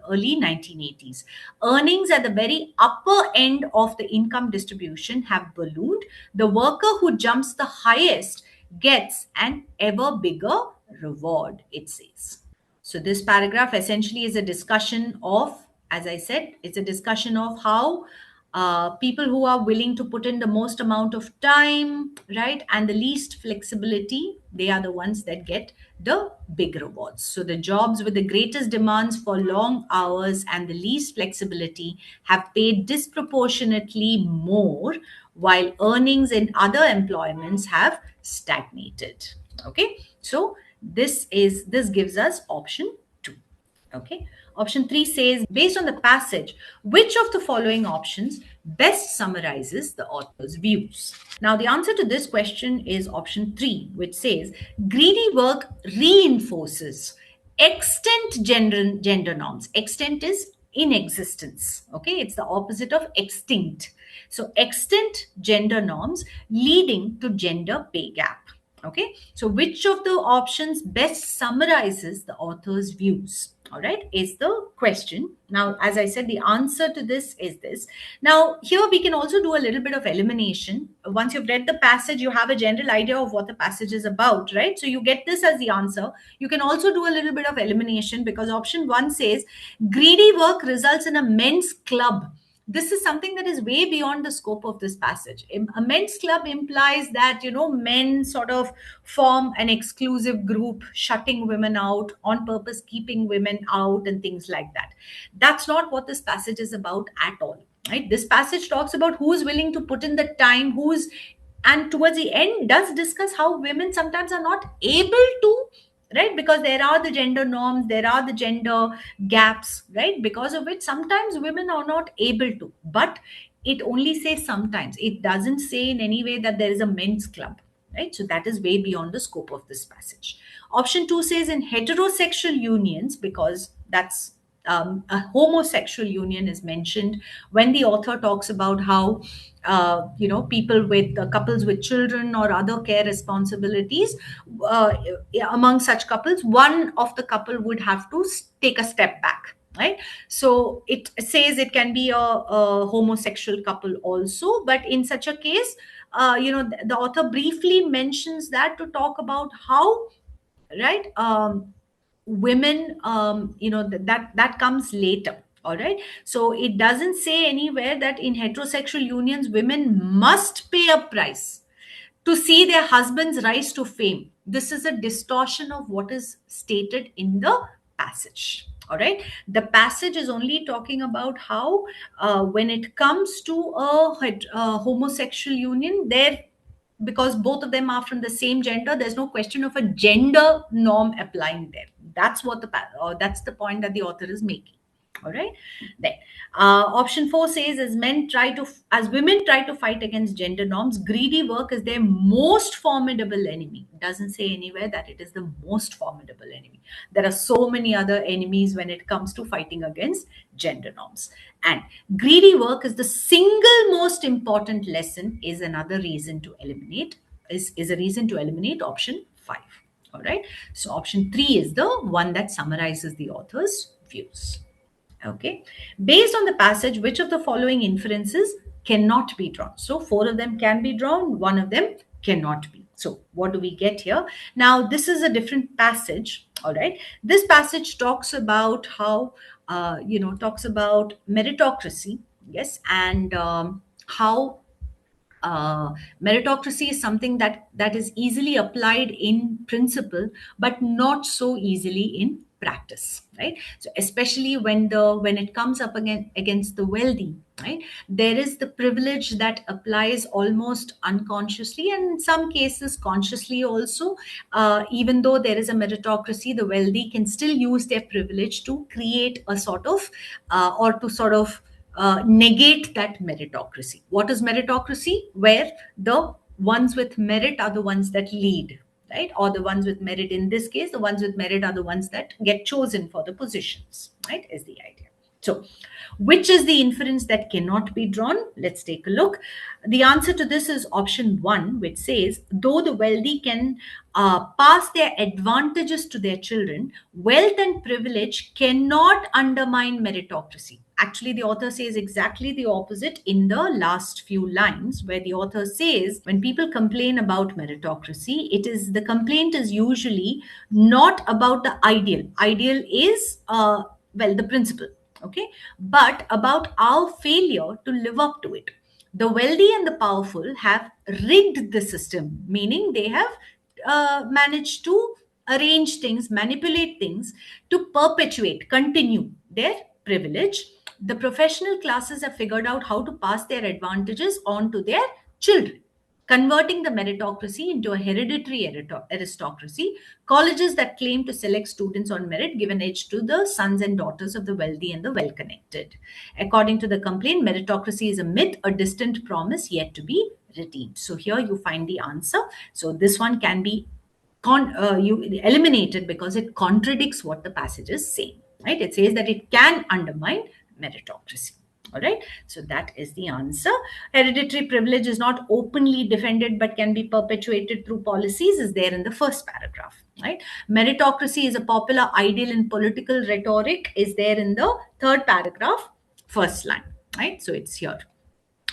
early 1980s. Earnings at the very upper end of the income distribution have ballooned. The worker who jumps the highest gets an ever bigger reward, it says. So, this paragraph essentially is a discussion of, as I said, it's a discussion of how people who are willing to put in the most amount of time, right, and the least flexibility, they are the ones that get the big rewards. So, the jobs with the greatest demands for long hours and the least flexibility have paid disproportionately more, while earnings in other employments have stagnated. Okay, so this gives us option 2. Okay. Option 3 says, based on the passage, which of the following options best summarizes the author's views? Now, the answer to this question is option 3, which says, greedy work reinforces extant gender norms. Extant is in existence. Okay. It's the opposite of extinct. So, extant gender norms leading to gender pay gap. Okay, so which of the options best summarizes the author's views? All right, is the question. Now, as I said, the answer to this is this. Now, here we can also do a little bit of elimination. Once you've read the passage, you have a general idea of what the passage is about, right? So you get this as the answer. You can also do a little bit of elimination because option 1 says greedy work results in a men's club. This is something that is way beyond the scope of this passage. A men's club implies that, men sort of form an exclusive group, shutting women out, on purpose keeping women out, and things like that. That's not what this passage is about at all. Right? This passage talks about who's willing to put in the time, and towards the end does discuss how women sometimes are not able to, right, because there are the gender norms, there are the gender gaps, right, because of which sometimes women are not able to. But it only says sometimes, it doesn't say in any way that there is a men's club, right? So that is way beyond the scope of this passage. Option 2 says in heterosexual unions, because that's a homosexual union is mentioned when the author talks about how people with couples with children or other care responsibilities, uh, among such couples, one of the couple would have to take a step back, right? So it says it can be a homosexual couple also, but in such a case, the author briefly mentions that to talk about how, right, women, that comes later. All right, so it doesn't say anywhere that in heterosexual unions women must pay a price to see their husbands rise to fame. This is a distortion of what is stated in the passage. All right, the passage is only talking about how, when it comes to a homosexual union, there, because both of them are from the same gender, there's no question of a gender norm applying there. That's what that's the point that the author is making. All right, then Option 4 says, as women try to fight against gender norms, greedy work is their most formidable enemy. It doesn't say anywhere that it is the most formidable enemy. There are so many other enemies when it comes to fighting against gender norms. And greedy work is the single most important lesson, is another reason to eliminate, is a reason to eliminate option 5. All right. So option 3 is the one that summarizes the author's views. Okay. Based on the passage, which of the following inferences cannot be drawn? So, 4 of them can be drawn, 1 of them cannot be. So, what do we get here? Now, this is a different passage. All right. This passage talks about how, talks about meritocracy. Yes. And how meritocracy is something that is easily applied in principle but not so easily in practice, right? So especially when it comes up against the wealthy, right, there is the privilege that applies almost unconsciously and in some cases consciously also. Even though there is a meritocracy, the wealthy can still use their privilege to create a sort of or to sort of negate that meritocracy. What is meritocracy? Where the ones with merit are the ones that lead, right? Or the ones with merit, in this case, the ones with merit are the ones that get chosen for the positions, right? Is the idea. So, which is the inference that cannot be drawn? Let's take a look. The answer to this is option 1, which says, though the wealthy can pass their advantages to their children, wealth and privilege cannot undermine meritocracy. Actually, the author says exactly the opposite in the last few lines, where the author says, when people complain about meritocracy, the complaint is usually not about the ideal. Ideal is, the principle, okay, but about our failure to live up to it. The wealthy and the powerful have rigged the system, meaning they have managed to arrange things, manipulate things to perpetuate, continue their privilege. The professional classes have figured out how to pass their advantages on to their children, converting the meritocracy into a hereditary aristocracy. Colleges that claim to select students on merit give an edge to the sons and daughters of the wealthy and the well connected. According to the complaint, meritocracy is a myth, a distant promise yet to be redeemed. So here you find the answer. So this one can be you eliminated because it contradicts what the passage is saying, right? It says that it can undermine meritocracy. All right. So that is the answer. Hereditary privilege is not openly defended but can be perpetuated through policies, is there in the first paragraph. Right. Meritocracy is a popular ideal in political rhetoric, is there in the third paragraph, first line. Right. So it's here.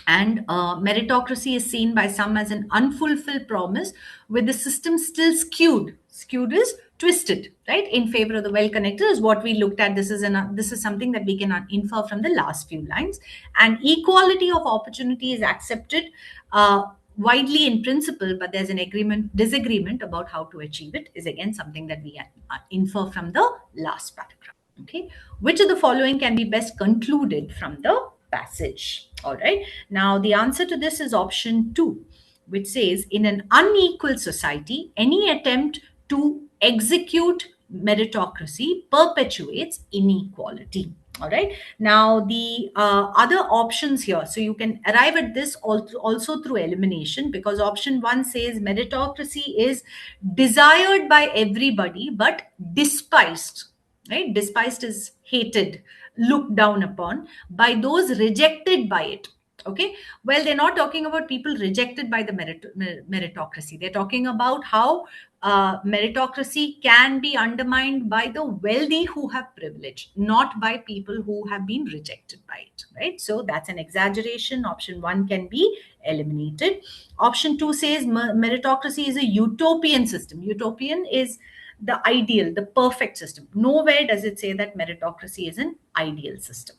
And meritocracy is seen by some as an unfulfilled promise, with the system still skewed. Skewed is twisted, right, in favor of the well-connected, is what we looked at. This is something that we can infer from the last few lines. And equality of opportunity is accepted widely in principle, but there's an disagreement about how to achieve it, is again something that we infer from the last paragraph. Okay, which of the following can be best concluded from the passage? All right. Now, the answer to this is option 2, which says, in an unequal society, any attempt to execute meritocracy perpetuates inequality. All right. Now, the other options here, so you can arrive at this also through elimination, because option 1 says meritocracy is desired by everybody but despised, right? Despised is hated, looked down upon by those rejected by it. Okay, well, they're not talking about people rejected by the meritocracy. They're talking about how meritocracy can be undermined by the wealthy who have privilege, not by people who have been rejected by it, right? So that's an exaggeration. Option 1 can be eliminated. Option 2 says meritocracy is a utopian system. Utopian is the ideal, the perfect system. Nowhere does it say that meritocracy is an ideal system.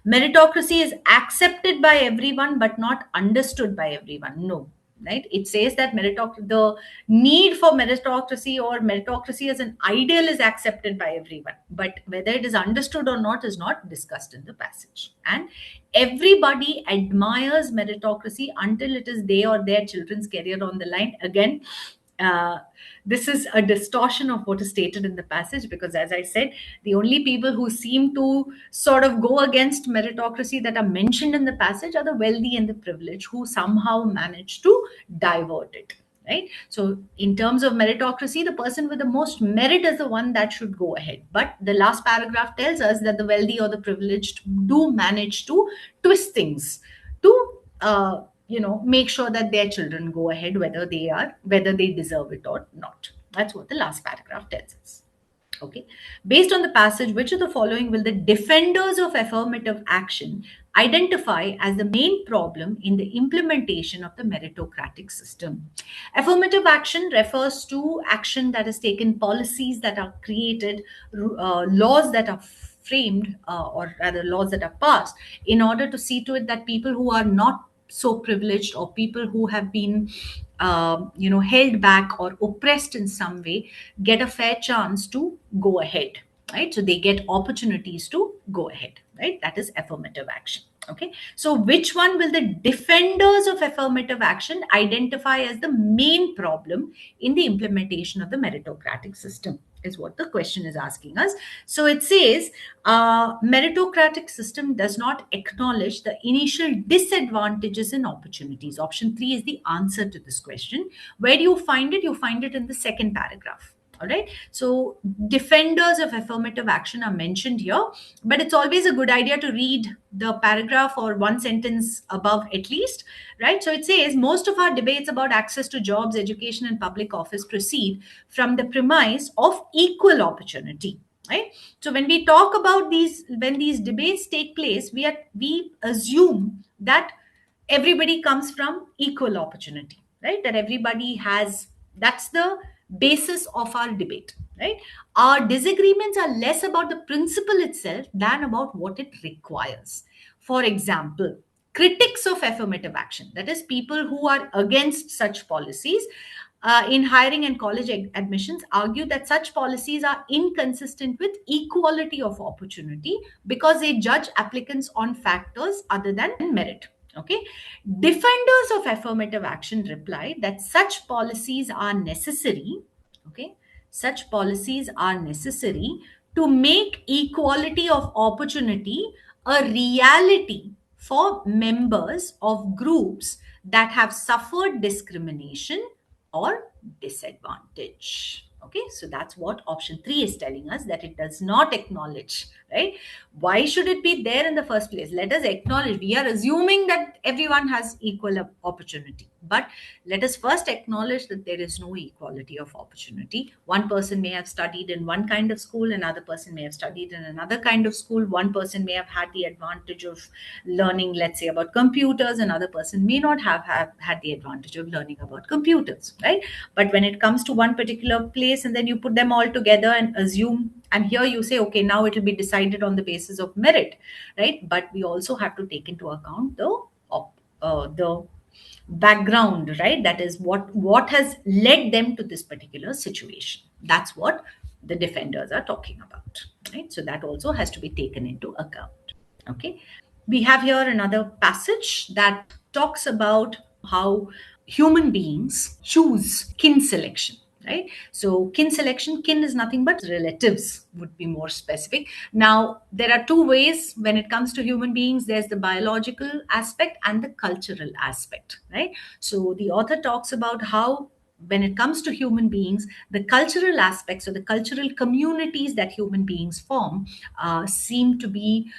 Meritocracy is accepted by everyone but not understood by everyone. No, right? It says that the need for meritocracy or meritocracy as an ideal is accepted by everyone, but whether it is understood or not is not discussed in the passage. And everybody admires meritocracy until it is they or their children's career on the line. Again, uh, this is a distortion of what is stated in the passage, because as I said, the only people who seem to sort of go against meritocracy that are mentioned in the passage are the wealthy and the privileged, who somehow manage to divert it, right? So in terms of meritocracy, the person with the most merit is the one that should go ahead, but the last paragraph tells us that the wealthy or the privileged do manage to twist things to make sure that their children go ahead, whether they deserve it or not. That's what the last paragraph tells us. Okay. Based on the passage, which of the following will the defenders of affirmative action identify as the main problem in the implementation of the meritocratic system? Affirmative action refers to action that is taken, policies that are created, laws that are framed, or rather laws that are passed in order to see to it that people who are not so privileged, or people who have been held back or oppressed in some way, get a fair chance to go ahead, right? So they get opportunities to go ahead, right? That is affirmative action. Okay, so which one will the defenders of affirmative action identify as the main problem in the implementation of the meritocratic system, is what the question is asking us. So it says, meritocratic system does not acknowledge the initial disadvantages and opportunities. Option 3 is the answer to this question. Where do you find it? You find it in the second paragraph. All right. So defenders of affirmative action are mentioned here, but it's always a good idea to read the paragraph or one sentence above at least, right? So it says, most of our debates about access to jobs, education, and public office proceed from the premise of equal opportunity, right? So when we talk about when these debates take place, we assume that everybody comes from equal opportunity, right? That everybody has, that's the basis of our debate, right? Our disagreements are less about the principle itself than about what it requires. For example, critics of affirmative action, that is, people who are against such policies, in hiring and college admissions, argue that such policies are inconsistent with equality of opportunity because they judge applicants on factors other than merit. Okay. Defenders of affirmative action reply that such policies are necessary. Okay. Such policies are necessary to make equality of opportunity a reality for members of groups that have suffered discrimination or disadvantage. Okay, so that's what option 3 is telling us, that it does not acknowledge, right? Why should it be there in the first place? Let us acknowledge. We are assuming that everyone has equal opportunity, but let us first acknowledge that there is no equality of opportunity. One person may have studied in one kind of school, another person may have studied in another kind of school. One person may have had the advantage of learning, let's say, about computers. Another person may not have had the advantage of learning about computers, right? But when it comes to one particular place and then you put them all together and assume, and here you say, okay, now it will be decided on the basis of merit, right? But we also have to take into account the background, right? That is what has led them to this particular situation. That's what the defenders are talking about, right? So that also has to be taken into account. Okay, we have here another passage that talks about how human beings choose kin selection, right? So kin selection, kin is nothing but relatives, would be more specific. Now there are two ways when it comes to human beings. There's the biological aspect and the cultural aspect, right? So the author talks about how when it comes to human beings, the cultural aspects or the cultural communities that human beings form seem to be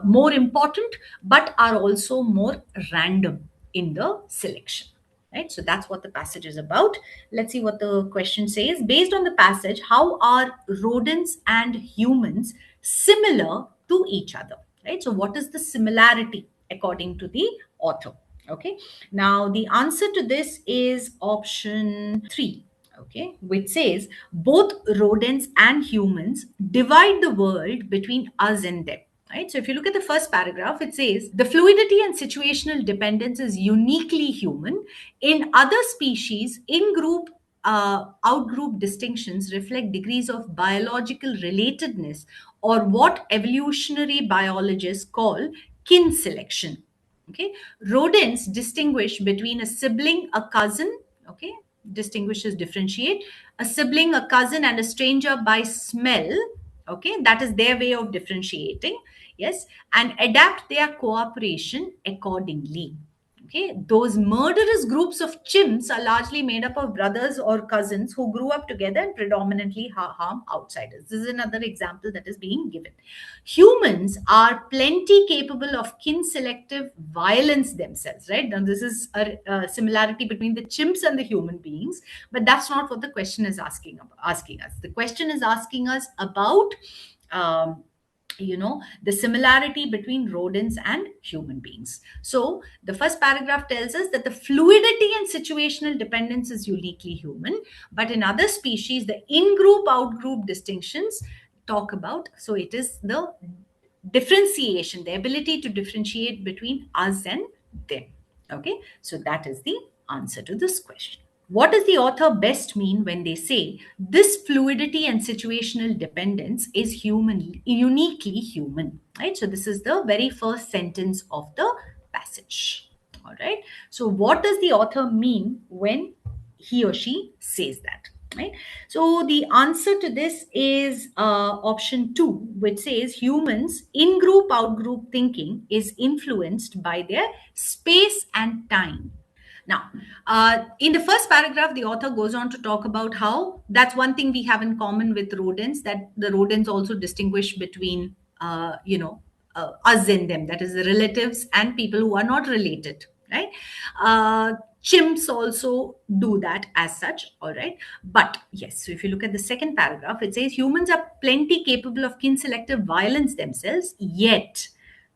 more important, but are also more random in the selection. Right, so that's what the passage is about. Let's see what the question says. Based on the passage, how are rodents and humans similar to each other? Right, so what is the similarity according to the author? Okay, now the answer to this is option 3. Okay, which says both rodents and humans divide the world between us and them. Right, so if you look at the first paragraph, it says the fluidity and situational dependence is uniquely human. In other species, in group out group distinctions reflect degrees of biological relatedness, or what evolutionary biologists call kin selection. Okay, rodents distinguish between a sibling, a cousin, okay, distinguishes, differentiate. A sibling, a cousin, and a stranger by smell. Okay, that is their way of differentiating. Yes, and adapt their cooperation accordingly. Okay, those murderous groups of chimps are largely made up of brothers or cousins who grew up together and predominantly harm outsiders. This is another example that is being given. Humans are plenty capable of kin selective violence themselves, right? Now, this is a similarity between the chimps and the human beings, but that's not what the question is asking us. The question is asking us about. The similarity between rodents and human beings. So the first paragraph tells us that the fluidity and situational dependence is uniquely human, but in other species the in-group out-group distinctions talk about, so it is the differentiation, the ability to differentiate between us and them. Okay, so that is the answer to this question. What does the author best mean when they say this fluidity and situational dependence is uniquely human? Right. So this is the very first sentence of the passage. All right. So what does the author mean when he or she says that? Right. So the answer to this is option 2, which says humans in group out group thinking is influenced by their space and time. Now, in the first paragraph, the author goes on to talk about how that's one thing we have in common with rodents, that the rodents also distinguish between, us and them, that is, the relatives and people who are not related, right? Chimps also do that as such, all right? But yes, so if you look at the second paragraph, it says humans are plenty capable of kin selective violence themselves, yet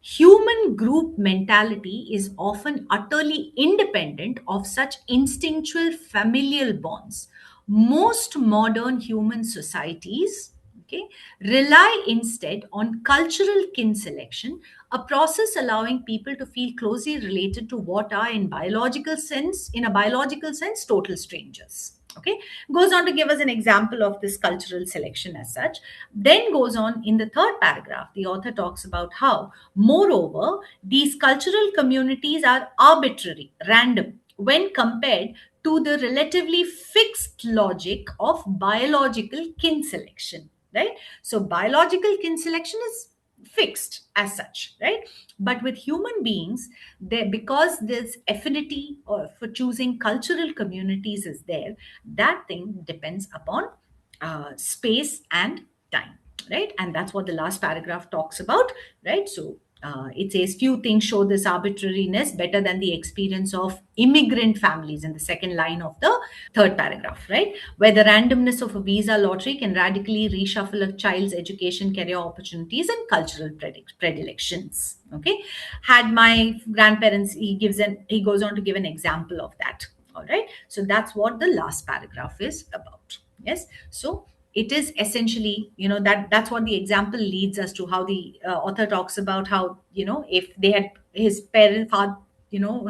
human group mentality is often utterly independent of such instinctual familial bonds. Most modern human societies, okay, rely instead on cultural kin selection, a process allowing people to feel closely related to what are in a biological sense, total strangers. Okay, goes on to give us an example of this cultural selection as such. Then goes on in the third paragraph, the author talks about how, moreover, these cultural communities are arbitrary, random, when compared to the relatively fixed logic of biological kin selection, right? So biological kin selection is fixed as such, right? But with human beings, there, because this affinity for choosing cultural communities is there, that thing depends upon space and time, right? And that's what the last paragraph talks about, right? So it says few things show this arbitrariness better than the experience of immigrant families in the second line of the third paragraph, right? Where the randomness of a visa lottery can radically reshuffle a child's education, career opportunities, and cultural predilections. Okay, had my grandparents, he goes on to give an example of that. All right, so that's what the last paragraph is about. Yes, so it is essentially, that's what the example leads us to, how the author talks about how, if they had his parent father,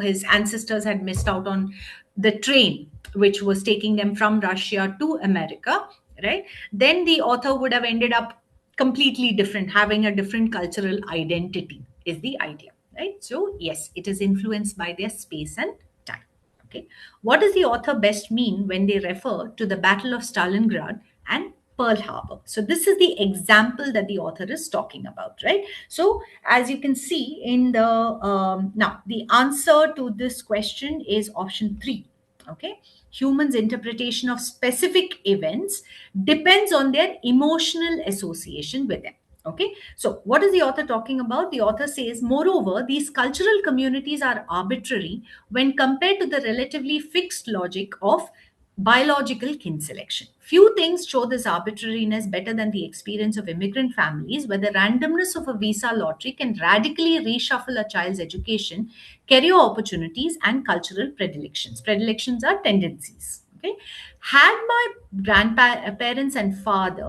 his ancestors had missed out on the train which was taking them from Russia to America, right? Then the author would have ended up completely different, having a different cultural identity, is the idea, right? So yes, it is influenced by their space and time. Okay, what does the author best mean when they refer to the Battle of Stalingrad and Pearl Harbor? So this is the example that the author is talking about, right? So as you can see in the now the answer to this question is option 3. Okay, humans' interpretation of specific events depends on their emotional association with them. Okay, so what is the author talking about? The author says, moreover, these cultural communities are arbitrary when compared to the relatively fixed logic of biological kin selection. Few things show this arbitrariness better than the experience of immigrant families, where the randomness of a visa lottery can radically reshuffle a child's education, career opportunities, and cultural predilections. Predilections are tendencies. Okay, had my grandparents and father,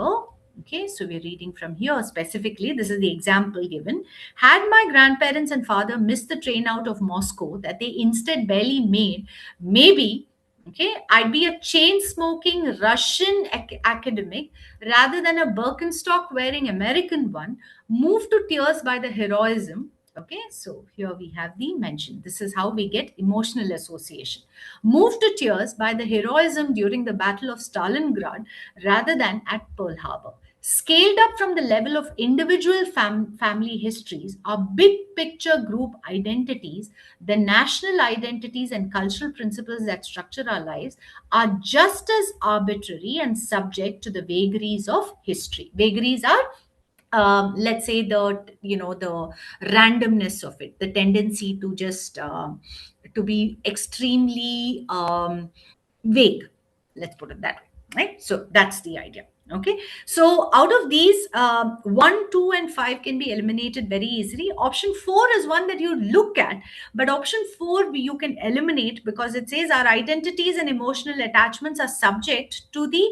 okay, so we're reading from here specifically, this is the example given. Had my grandparents and father missed the train out of Moscow that they instead barely made, maybe, okay, I'd be a chain smoking Russian academic rather than a Birkenstock wearing American one, moved to tears by the heroism Okay, so here we have the mention. This is how we get emotional association. Moved to tears by the heroism during the Battle of Stalingrad rather than at Pearl Harbor. Scaled up from the level of individual family histories, our big picture group identities, the national identities and cultural principles that structure our lives are just as arbitrary and subject to the vagaries of history. Vagaries are, let's say, the randomness of it, the tendency to just to be extremely vague, let's put it that way, right? So that's the idea. Okay, so out of these, 1, 2 and 5 can be eliminated very easily. Option 4 is one that you look at, but option 4 you can eliminate because it says our identities and emotional attachments are subject to the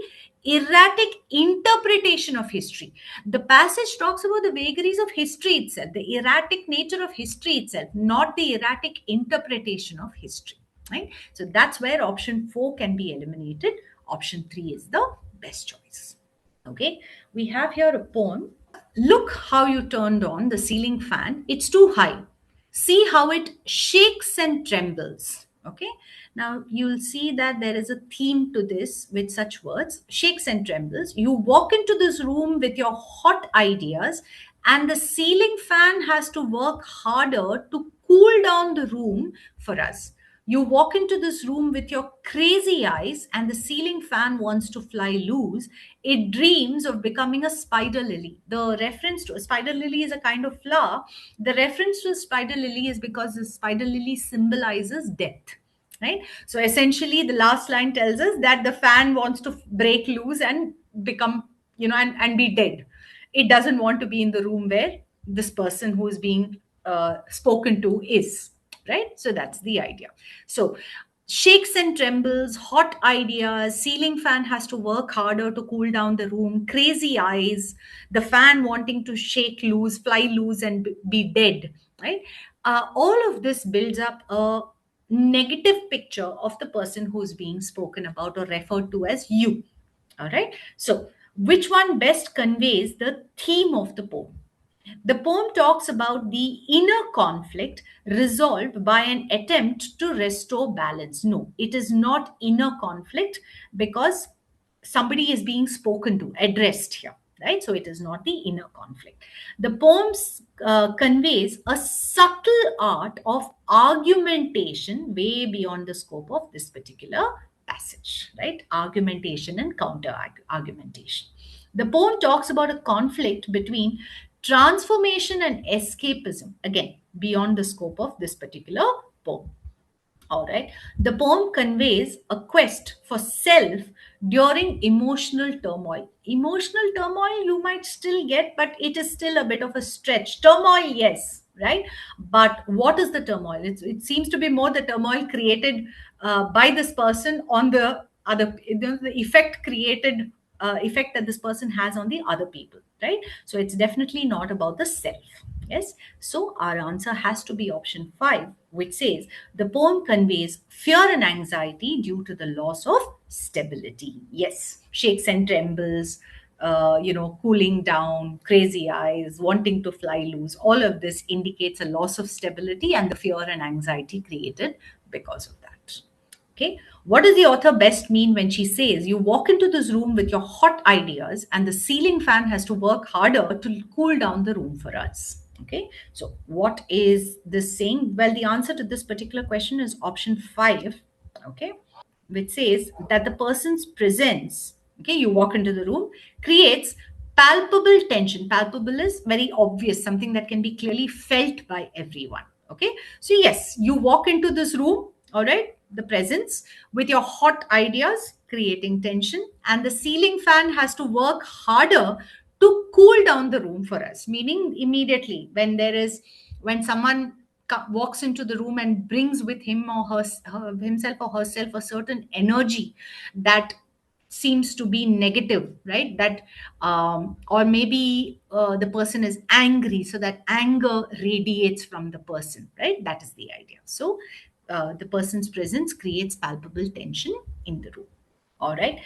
erratic interpretation of history. The passage talks about the vagaries of history itself, the erratic nature of history itself, not the erratic interpretation of history, right? So that's where option 4 can be eliminated. Option 3 is the best choice. Okay, we have here a poem. Look how you turned on the ceiling fan. It's too high. See how it shakes and trembles. Okay, now you'll see that there is a theme to this with such words: shakes and trembles. You walk into this room with your hot ideas, and the ceiling fan has to work harder to cool down the room for us. You walk into this room with your crazy eyes, and the ceiling fan wants to fly loose. It dreams of becoming a spider lily. The reference to a spider lily is a kind of flower. The reference to a spider lily is because the spider lily symbolizes death. Right? So essentially, the last line tells us that the fan wants to break loose and become, and be dead. It doesn't want to be in the room where this person who is being spoken to is. Right? So that's the idea. So shakes and trembles, hot ideas, ceiling fan has to work harder to cool down the room, crazy eyes, the fan wanting to shake loose, fly loose, and be dead, right? All of this builds up a negative picture of the person who's being spoken about or referred to as you. All right. So, which one best conveys the theme of the poem? The poem talks about the inner conflict resolved by an attempt to restore balance. No, it is not inner conflict because somebody is being spoken to, addressed here, right? So it is not the inner conflict. The poem conveys a subtle art of argumentation way beyond the scope of this particular passage, right? Argumentation and counter argumentation. The poem talks about a conflict between transformation and escapism, again, beyond the scope of this particular poem. All right. The poem conveys a quest for self during emotional turmoil. Emotional turmoil you might still get, but it is still a bit of a stretch. Turmoil, yes, right? But what is the turmoil? It seems to be more the turmoil created by this person on the other, the effect created, effect that this person has on the other people, right? So it's definitely not about the self. Yes. So our answer has to be option 5, which says the poem conveys fear and anxiety due to the loss of stability. Yes. Shakes and trembles, cooling down, crazy eyes, wanting to fly loose. All of this indicates a loss of stability and the fear and anxiety created because of that. Okay. What does the author best mean when she says you walk into this room with your hot ideas and the ceiling fan has to work harder to cool down the room for us? Okay. So, what is this saying? Well, the answer to this particular question is option 5. Okay. Which says that the person's presence, okay, you walk into the room, creates palpable tension. Palpable is very obvious, something that can be clearly felt by everyone. Okay. So, yes, you walk into this room, all right, the presence with your hot ideas creating tension, and the ceiling fan has to work harder to cool down the room for us, meaning immediately when someone walks into the room and brings with him or himself or herself a certain energy that seems to be negative, right? That or maybe the person is angry, so that anger radiates from the person, right? That is the idea. So the person's presence creates palpable tension in the room. All right.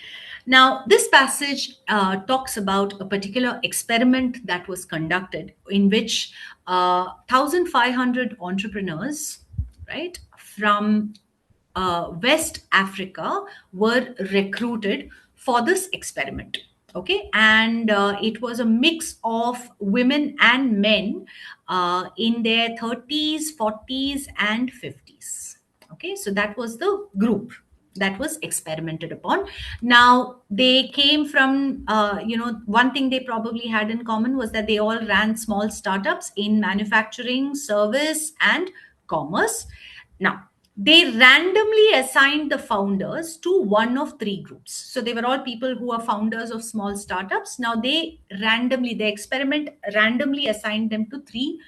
Now, this passage talks about a particular experiment that was conducted in which 1,500 entrepreneurs, right, from West Africa were recruited for this experiment. Okay, and it was a mix of women and men in their 30s, 40s, and 50s. Okay, so that was the group that was experimented upon. Now, they came from, one thing they probably had in common was that they all ran small startups in manufacturing, service, and commerce. Now, they randomly assigned the founders to one of three groups. So they were all people who are founders of small startups. Now the experiment randomly assigned them to three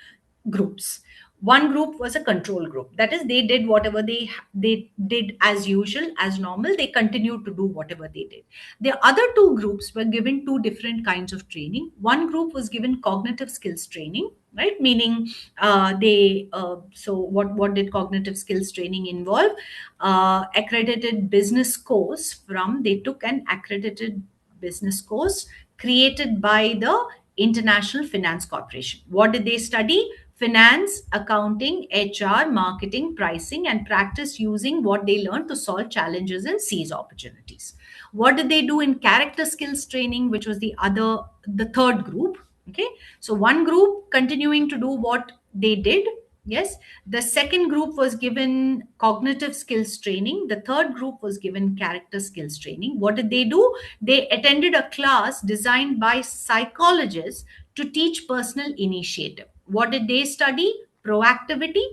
groups. One group was a control group. That is, they did whatever they did as usual, as normal. They continued to do whatever they did. The other two groups were given two different kinds of training. One group was given cognitive skills training, right? Meaning, they so what did cognitive skills training involve? Accredited business course from They took an accredited business course created by the International Finance Corporation. What did they study? Finance, accounting, HR, marketing, pricing, and practice using what they learned to solve challenges and seize opportunities. What did they do in character skills training, which was the third group? Okay, so one group continuing to do what they did. Yes, the second group was given cognitive skills training. The third group was given character skills training. What did they do? They attended a class designed by psychologists to teach personal initiative. What did they study? Proactivity,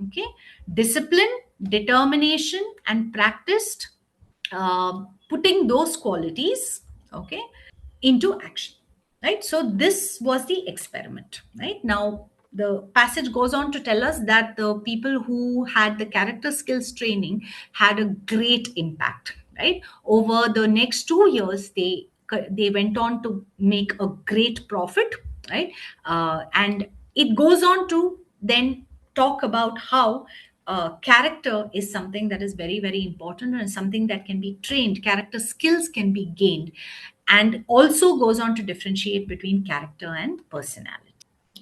okay, discipline, determination, and practiced putting those qualities, okay, into action, right? So this was the experiment. Right now, the passage goes on to tell us that the people who had the character skills training had a great impact. Right, over the next 2 years, they went on to make a great profit. Right, and it goes on to then talk about how character is something that is very, very important and something that can be trained. Character skills can be gained, and also goes on to differentiate between character and personality.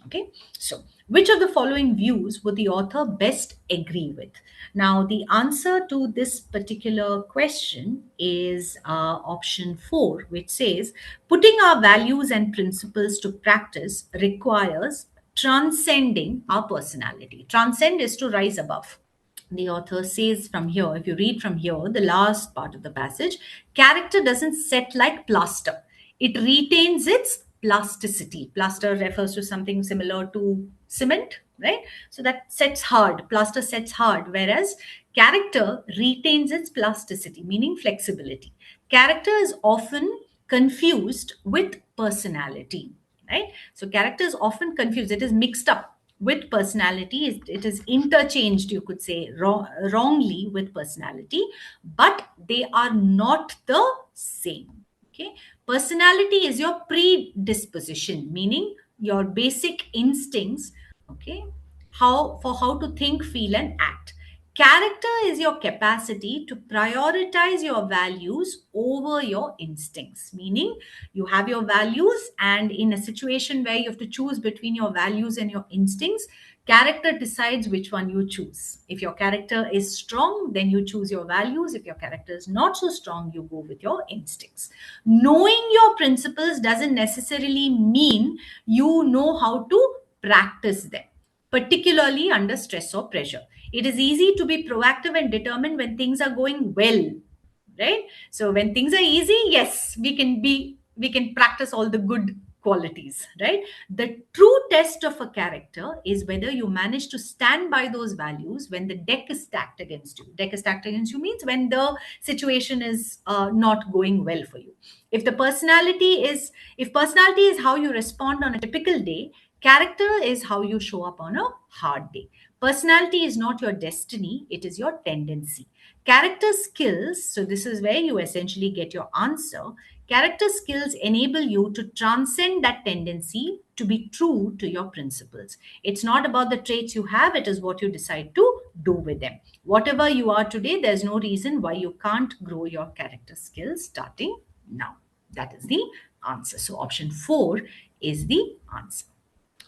Okay, so which of the following views would the author best agree with? Now, the answer to this particular question is option 4, which says putting our values and principles to practice requires transcending our personality. Transcend is to rise above. The author says from here, if you read from here, the last part of the passage, character doesn't set like plaster, it retains its plasticity. Plaster refers to something similar to cement, right? So that sets hard, plaster sets hard, whereas character retains its plasticity, meaning flexibility. Character is often confused with personality, right? So character is often confused, it is mixed up with personality. It is interchanged, you could say, wrongly with personality, but they are not the same. Okay, personality is your predisposition, meaning your basic instincts. Okay, how to think, feel, and act. Character is your capacity to prioritize your values over your instincts, meaning you have your values, and in a situation where you have to choose between your values and your instincts, character decides which one you choose. If your character is strong, then you choose your values. If your character is not so strong, you go with your instincts. Knowing your principles doesn't necessarily mean you know how to practice them, particularly under stress or pressure. It is easy to be proactive and determined when things are going well, right? So when things are easy, yes, we can practice all the good qualities, right? The true test of a character is whether you manage to stand by those values when the deck is stacked against you. Deck is stacked against you means when the situation is not going well for you. If personality is how you respond on a typical day, character is how you show up on a hard day. Personality is not your destiny, it is your tendency. Character skills, so this is where you essentially get your answer. Character skills enable you to transcend that tendency to be true to your principles. It's not about the traits you have, it is what you decide to do with them. Whatever you are today, there's no reason why you can't grow your character skills starting now. That is the answer. So option 4 is the answer.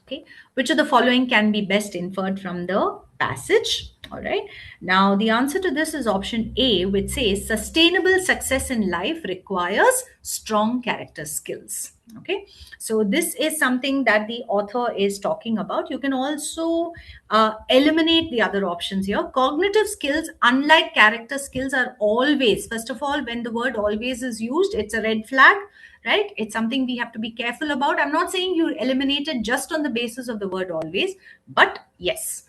Okay, which of the following can be best inferred from the passage? All right, now the answer to this is option A, which says sustainable success in life requires strong character skills. Okay, so this is something that the author is talking about. You can also eliminate the other options here. Cognitive skills, unlike character skills, are always, first of all, when the word always is used, it's a red flag, right? It's something we have to be careful about. I'm not saying you eliminate it just on the basis of the word always, but yes,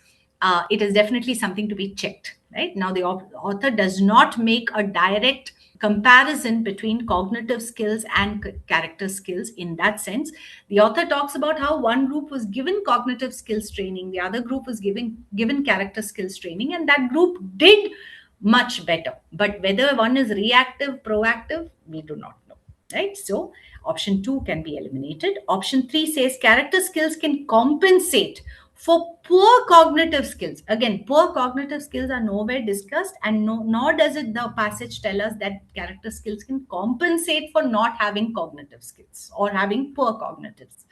it is definitely something to be checked, right? Now, the author does not make a direct comparison between cognitive skills and character skills in that sense. The author talks about how one group was given cognitive skills training, the other group was given character skills training, and that group did much better. But whether one is reactive, proactive, we do not know, right? So option 2 can be eliminated. Option 3 says character skills can compensate for poor cognitive skills. Again, poor cognitive skills are nowhere discussed, and nor does it the passage tell us that character skills can compensate for not having cognitive skills or having poor cognitives.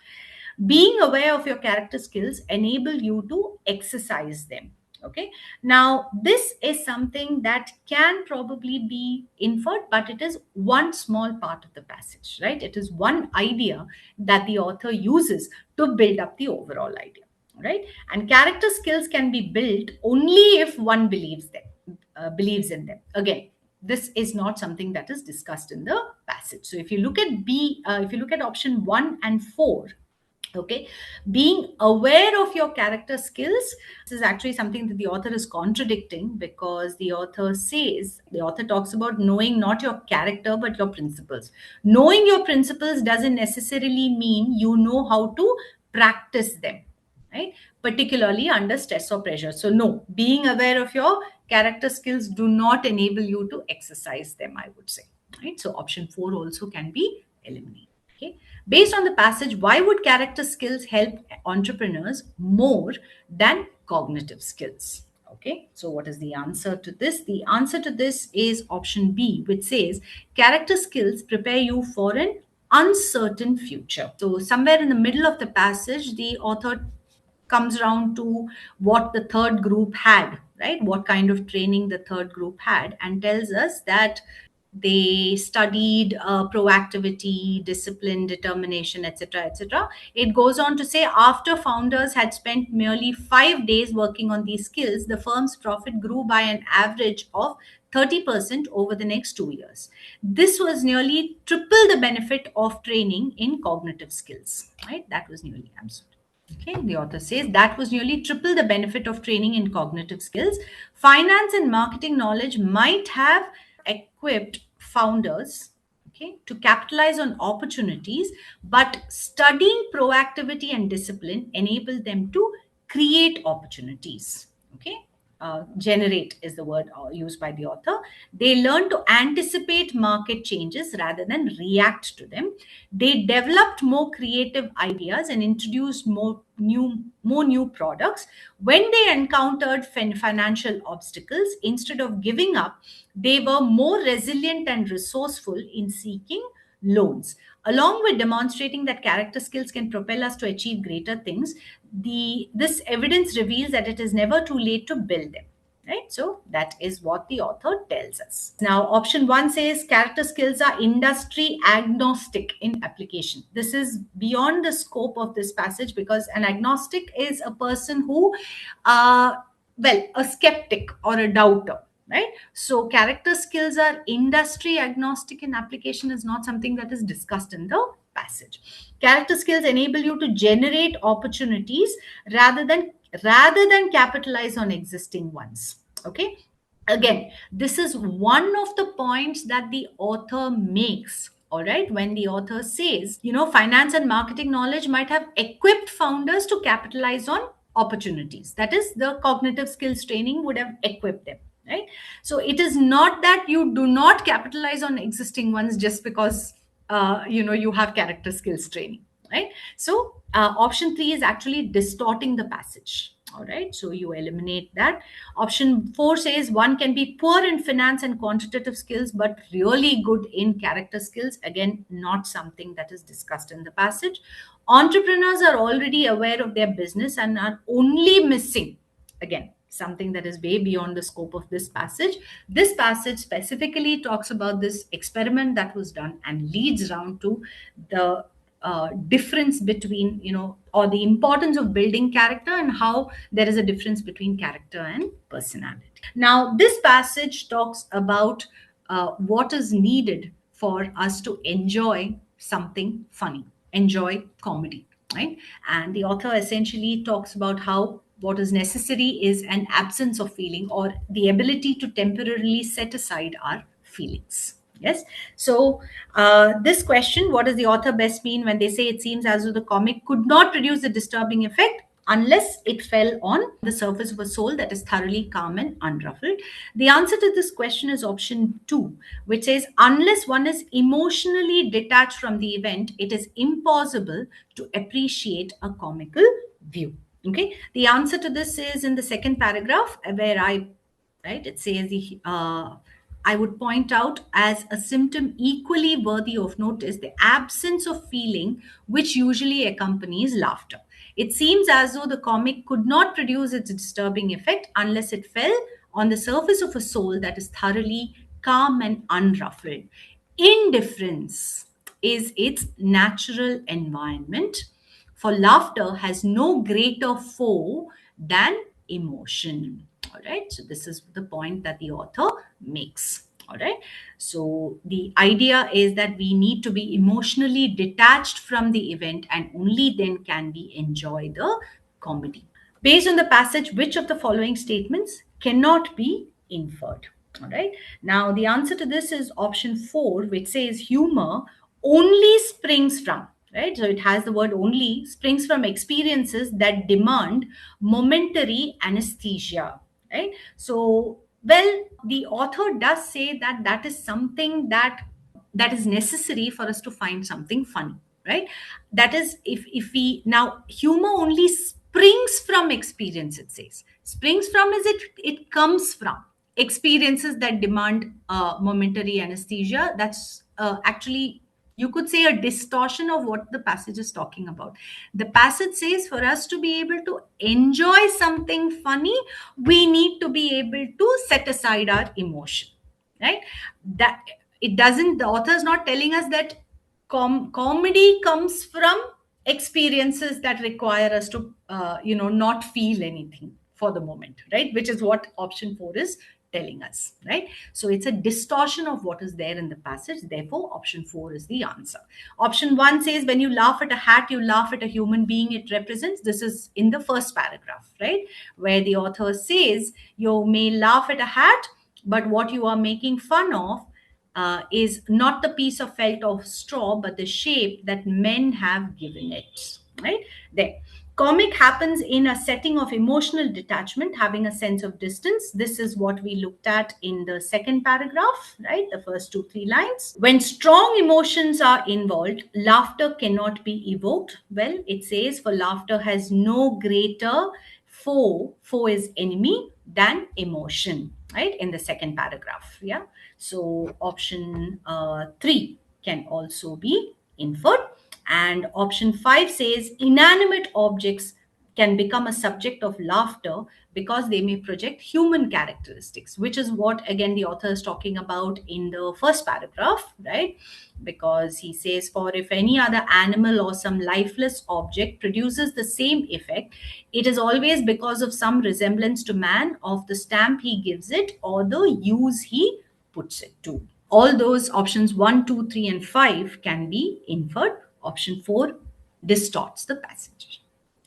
Being aware of your character skills enable you to exercise them. Okay, now this is something that can probably be inferred, but it is one small part of the passage, right? It is one idea that the author uses to build up the overall idea, right? And character skills can be built only if one believes in them. Again, this is not something that is discussed in the passage. So if you look at if you look at option 1 and 4, okay, being aware of your character skills, this is actually something that the author is contradicting, because the author talks about knowing not your character but your principles. Knowing your principles doesn't necessarily mean you know how to practice them, right? Particularly under stress or pressure. So no, being aware of your character skills do not enable you to exercise them, I would say, right? So option 4 also can be eliminated. Okay. Based on the passage, why would character skills help entrepreneurs more than cognitive skills? Okay, so what is the answer to this? The answer to this is option B, which says character skills prepare you for an uncertain future. So, somewhere in the middle of the passage, the author comes around to what the third group had, right? What kind of training the third group had, and tells us that they studied proactivity, discipline, determination, etc., etc. It goes on to say after founders had spent merely 5 days working on these skills, the firm's profit grew by an average of 30% over the next 2 years. This was nearly triple the benefit of training in cognitive skills, right? That was nearly, I'm sorry. Okay, the author says that was nearly triple the benefit of training in cognitive skills. Finance and marketing knowledge might have equipped founders, okay, to capitalize on opportunities, but studying proactivity and discipline enabled them to create opportunities. Okay, generate is the word used by the author. They learn to anticipate market changes rather than react to them. They developed more creative ideas and introduced more new products. When they encountered financial obstacles, instead of giving up, they were more resilient and resourceful in seeking loans. Along with demonstrating that character skills can propel us to achieve greater things, this evidence reveals that it is never too late to build them. Right? So that is what the author tells us. Now, option 1 says character skills are industry agnostic in application. This is beyond the scope of this passage, because an agnostic is a person who, a skeptic or a doubter, right? So character skills are industry agnostic in application is not something that is discussed in the passage. Character skills enable you to generate opportunities rather than capitalize on existing ones. Okay, again, this is one of the points that the author makes. All right, when the author says, finance and marketing knowledge might have equipped founders to capitalize on opportunities, that is, the cognitive skills training would have equipped them, right? So it is not that you do not capitalize on existing ones just because you have character skills training, right? So option 3 is actually distorting the passage. All right, so you eliminate that. Option 4 says one can be poor in finance and quantitative skills, but really good in character skills. Again, not something that is discussed in the passage. Entrepreneurs are already aware of their business and are only missing, again, something that is way beyond the scope of this passage. This passage specifically talks about this experiment that was done and leads round to the difference between, or the importance of building character and how there is a difference between character and personality. Now, this passage talks about what is needed for us to enjoy something funny, enjoy comedy, right? And the author essentially talks about how what is necessary is an absence of feeling, or the ability to temporarily set aside our feelings. Yes. So, this question, what does the author best mean when they say it seems as though the comic could not produce a disturbing effect unless it fell on the surface of a soul that is thoroughly calm and unruffled? The answer to this question is option 2, which says unless one is emotionally detached from the event, it is impossible to appreciate a comical view. Okay. The answer to this is in the second paragraph, where it says I would point out as a symptom equally worthy of notice the absence of feeling which usually accompanies laughter. It seems as though the comic could not produce its disturbing effect unless it fell on the surface of a soul that is thoroughly calm and unruffled. Indifference is its natural environment, for laughter has no greater foe than emotion. All right, so this is the point that the author makes. All right, so the idea is that we need to be emotionally detached from the event, and only then can we enjoy the comedy. Based on the passage, which of the following statements cannot be inferred? All right. Now, the answer to this is option 4, which says humor only springs from, right? So it has the word only, springs from experiences that demand momentary anesthesia, right? So, well, the author does say that that is something that is necessary for us to find something funny, right? That is, if we now, humor only springs from experience, it says. Springs from is it comes from experiences that demand momentary anesthesia. That's actually, you could say, a distortion of what the passage is talking about. The passage says for us to be able to enjoy something funny, we need to be able to set aside our emotion, right? That it doesn't, the author is not telling us that comedy comes from experiences that require us to not feel anything for the moment, right? Which is what option 4 is telling us, right? So it's a distortion of what is there in the passage. Therefore, option 4 is the answer. Option 1 says when you laugh at a hat, you laugh at a human being it represents. This is in the first paragraph, right? Where the author says you may laugh at a hat, but what you are making fun of is not the piece of felt or straw, but the shape that men have given it. Right there. Comic happens in a setting of emotional detachment, having a sense of distance. This is what we looked at in the second paragraph, right? The first 2, 3 lines. When strong emotions are involved, laughter cannot be evoked. Well, it says, for laughter has no greater foe is enemy, than emotion, right? In the second paragraph. Yeah. So option 3 can also be inferred. And option 5 says inanimate objects can become a subject of laughter because they may project human characteristics, which is what, again, the author is talking about in the first paragraph, right? Because he says, for if any other animal or some lifeless object produces the same effect, it is always because of some resemblance to man, of the stamp he gives it or the use he puts it to. All those options 1, 2, 3, and 5 can be inferred. Option 4 distorts the passage.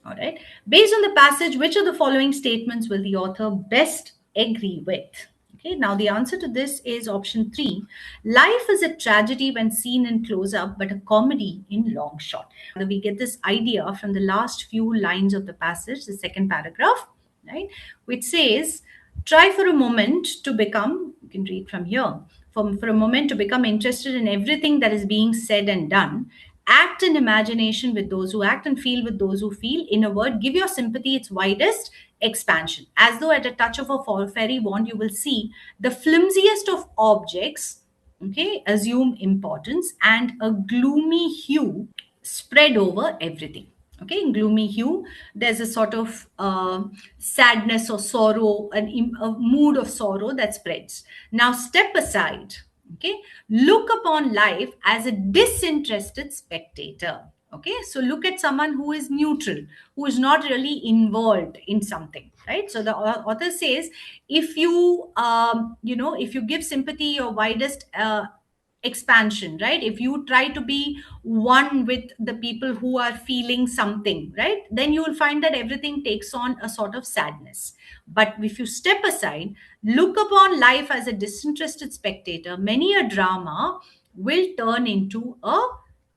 All right. Based on the passage, which of the following statements will the author best agree with? Okay. Now, the answer to this is option 3. Life is a tragedy when seen in close up, but a comedy in long shot. Now, we get this idea from the last few lines of the passage, the second paragraph, right, which says, try for a moment to become, you can read from here, for a moment to become interested in everything that is being said and done. Act in imagination with those who act and feel with those who feel. In a word, give your sympathy its widest expansion. As though at a touch of a fairy wand, you will see the flimsiest of objects, okay, assume importance, and a gloomy hue spread over everything. Okay, in gloomy hue, there's a sort of sadness or sorrow, a mood of sorrow that spreads. Now, step aside. Okay, look upon life as a disinterested spectator. Okay, so look at someone who is neutral, who is not really involved in something, right? So the author says, if you if you give sympathy your widest expansion, right, if you try to be one with the people who are feeling something, right, then you will find that everything takes on a sort of sadness. But if you step aside, look upon life as a disinterested spectator, many a drama will turn into a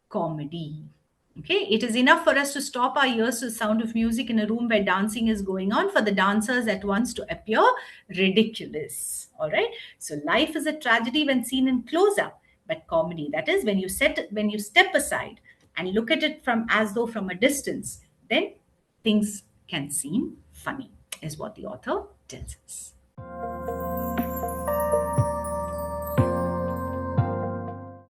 comedy. Okay, it is enough for us to stop our ears to the sound of music in a room where dancing is going on for the dancers at once to appear ridiculous. All right. So life is a tragedy when seen in close up, but comedy, that is when you step aside and look at it from as though from a distance, then things can seem funny, is what the author tells us.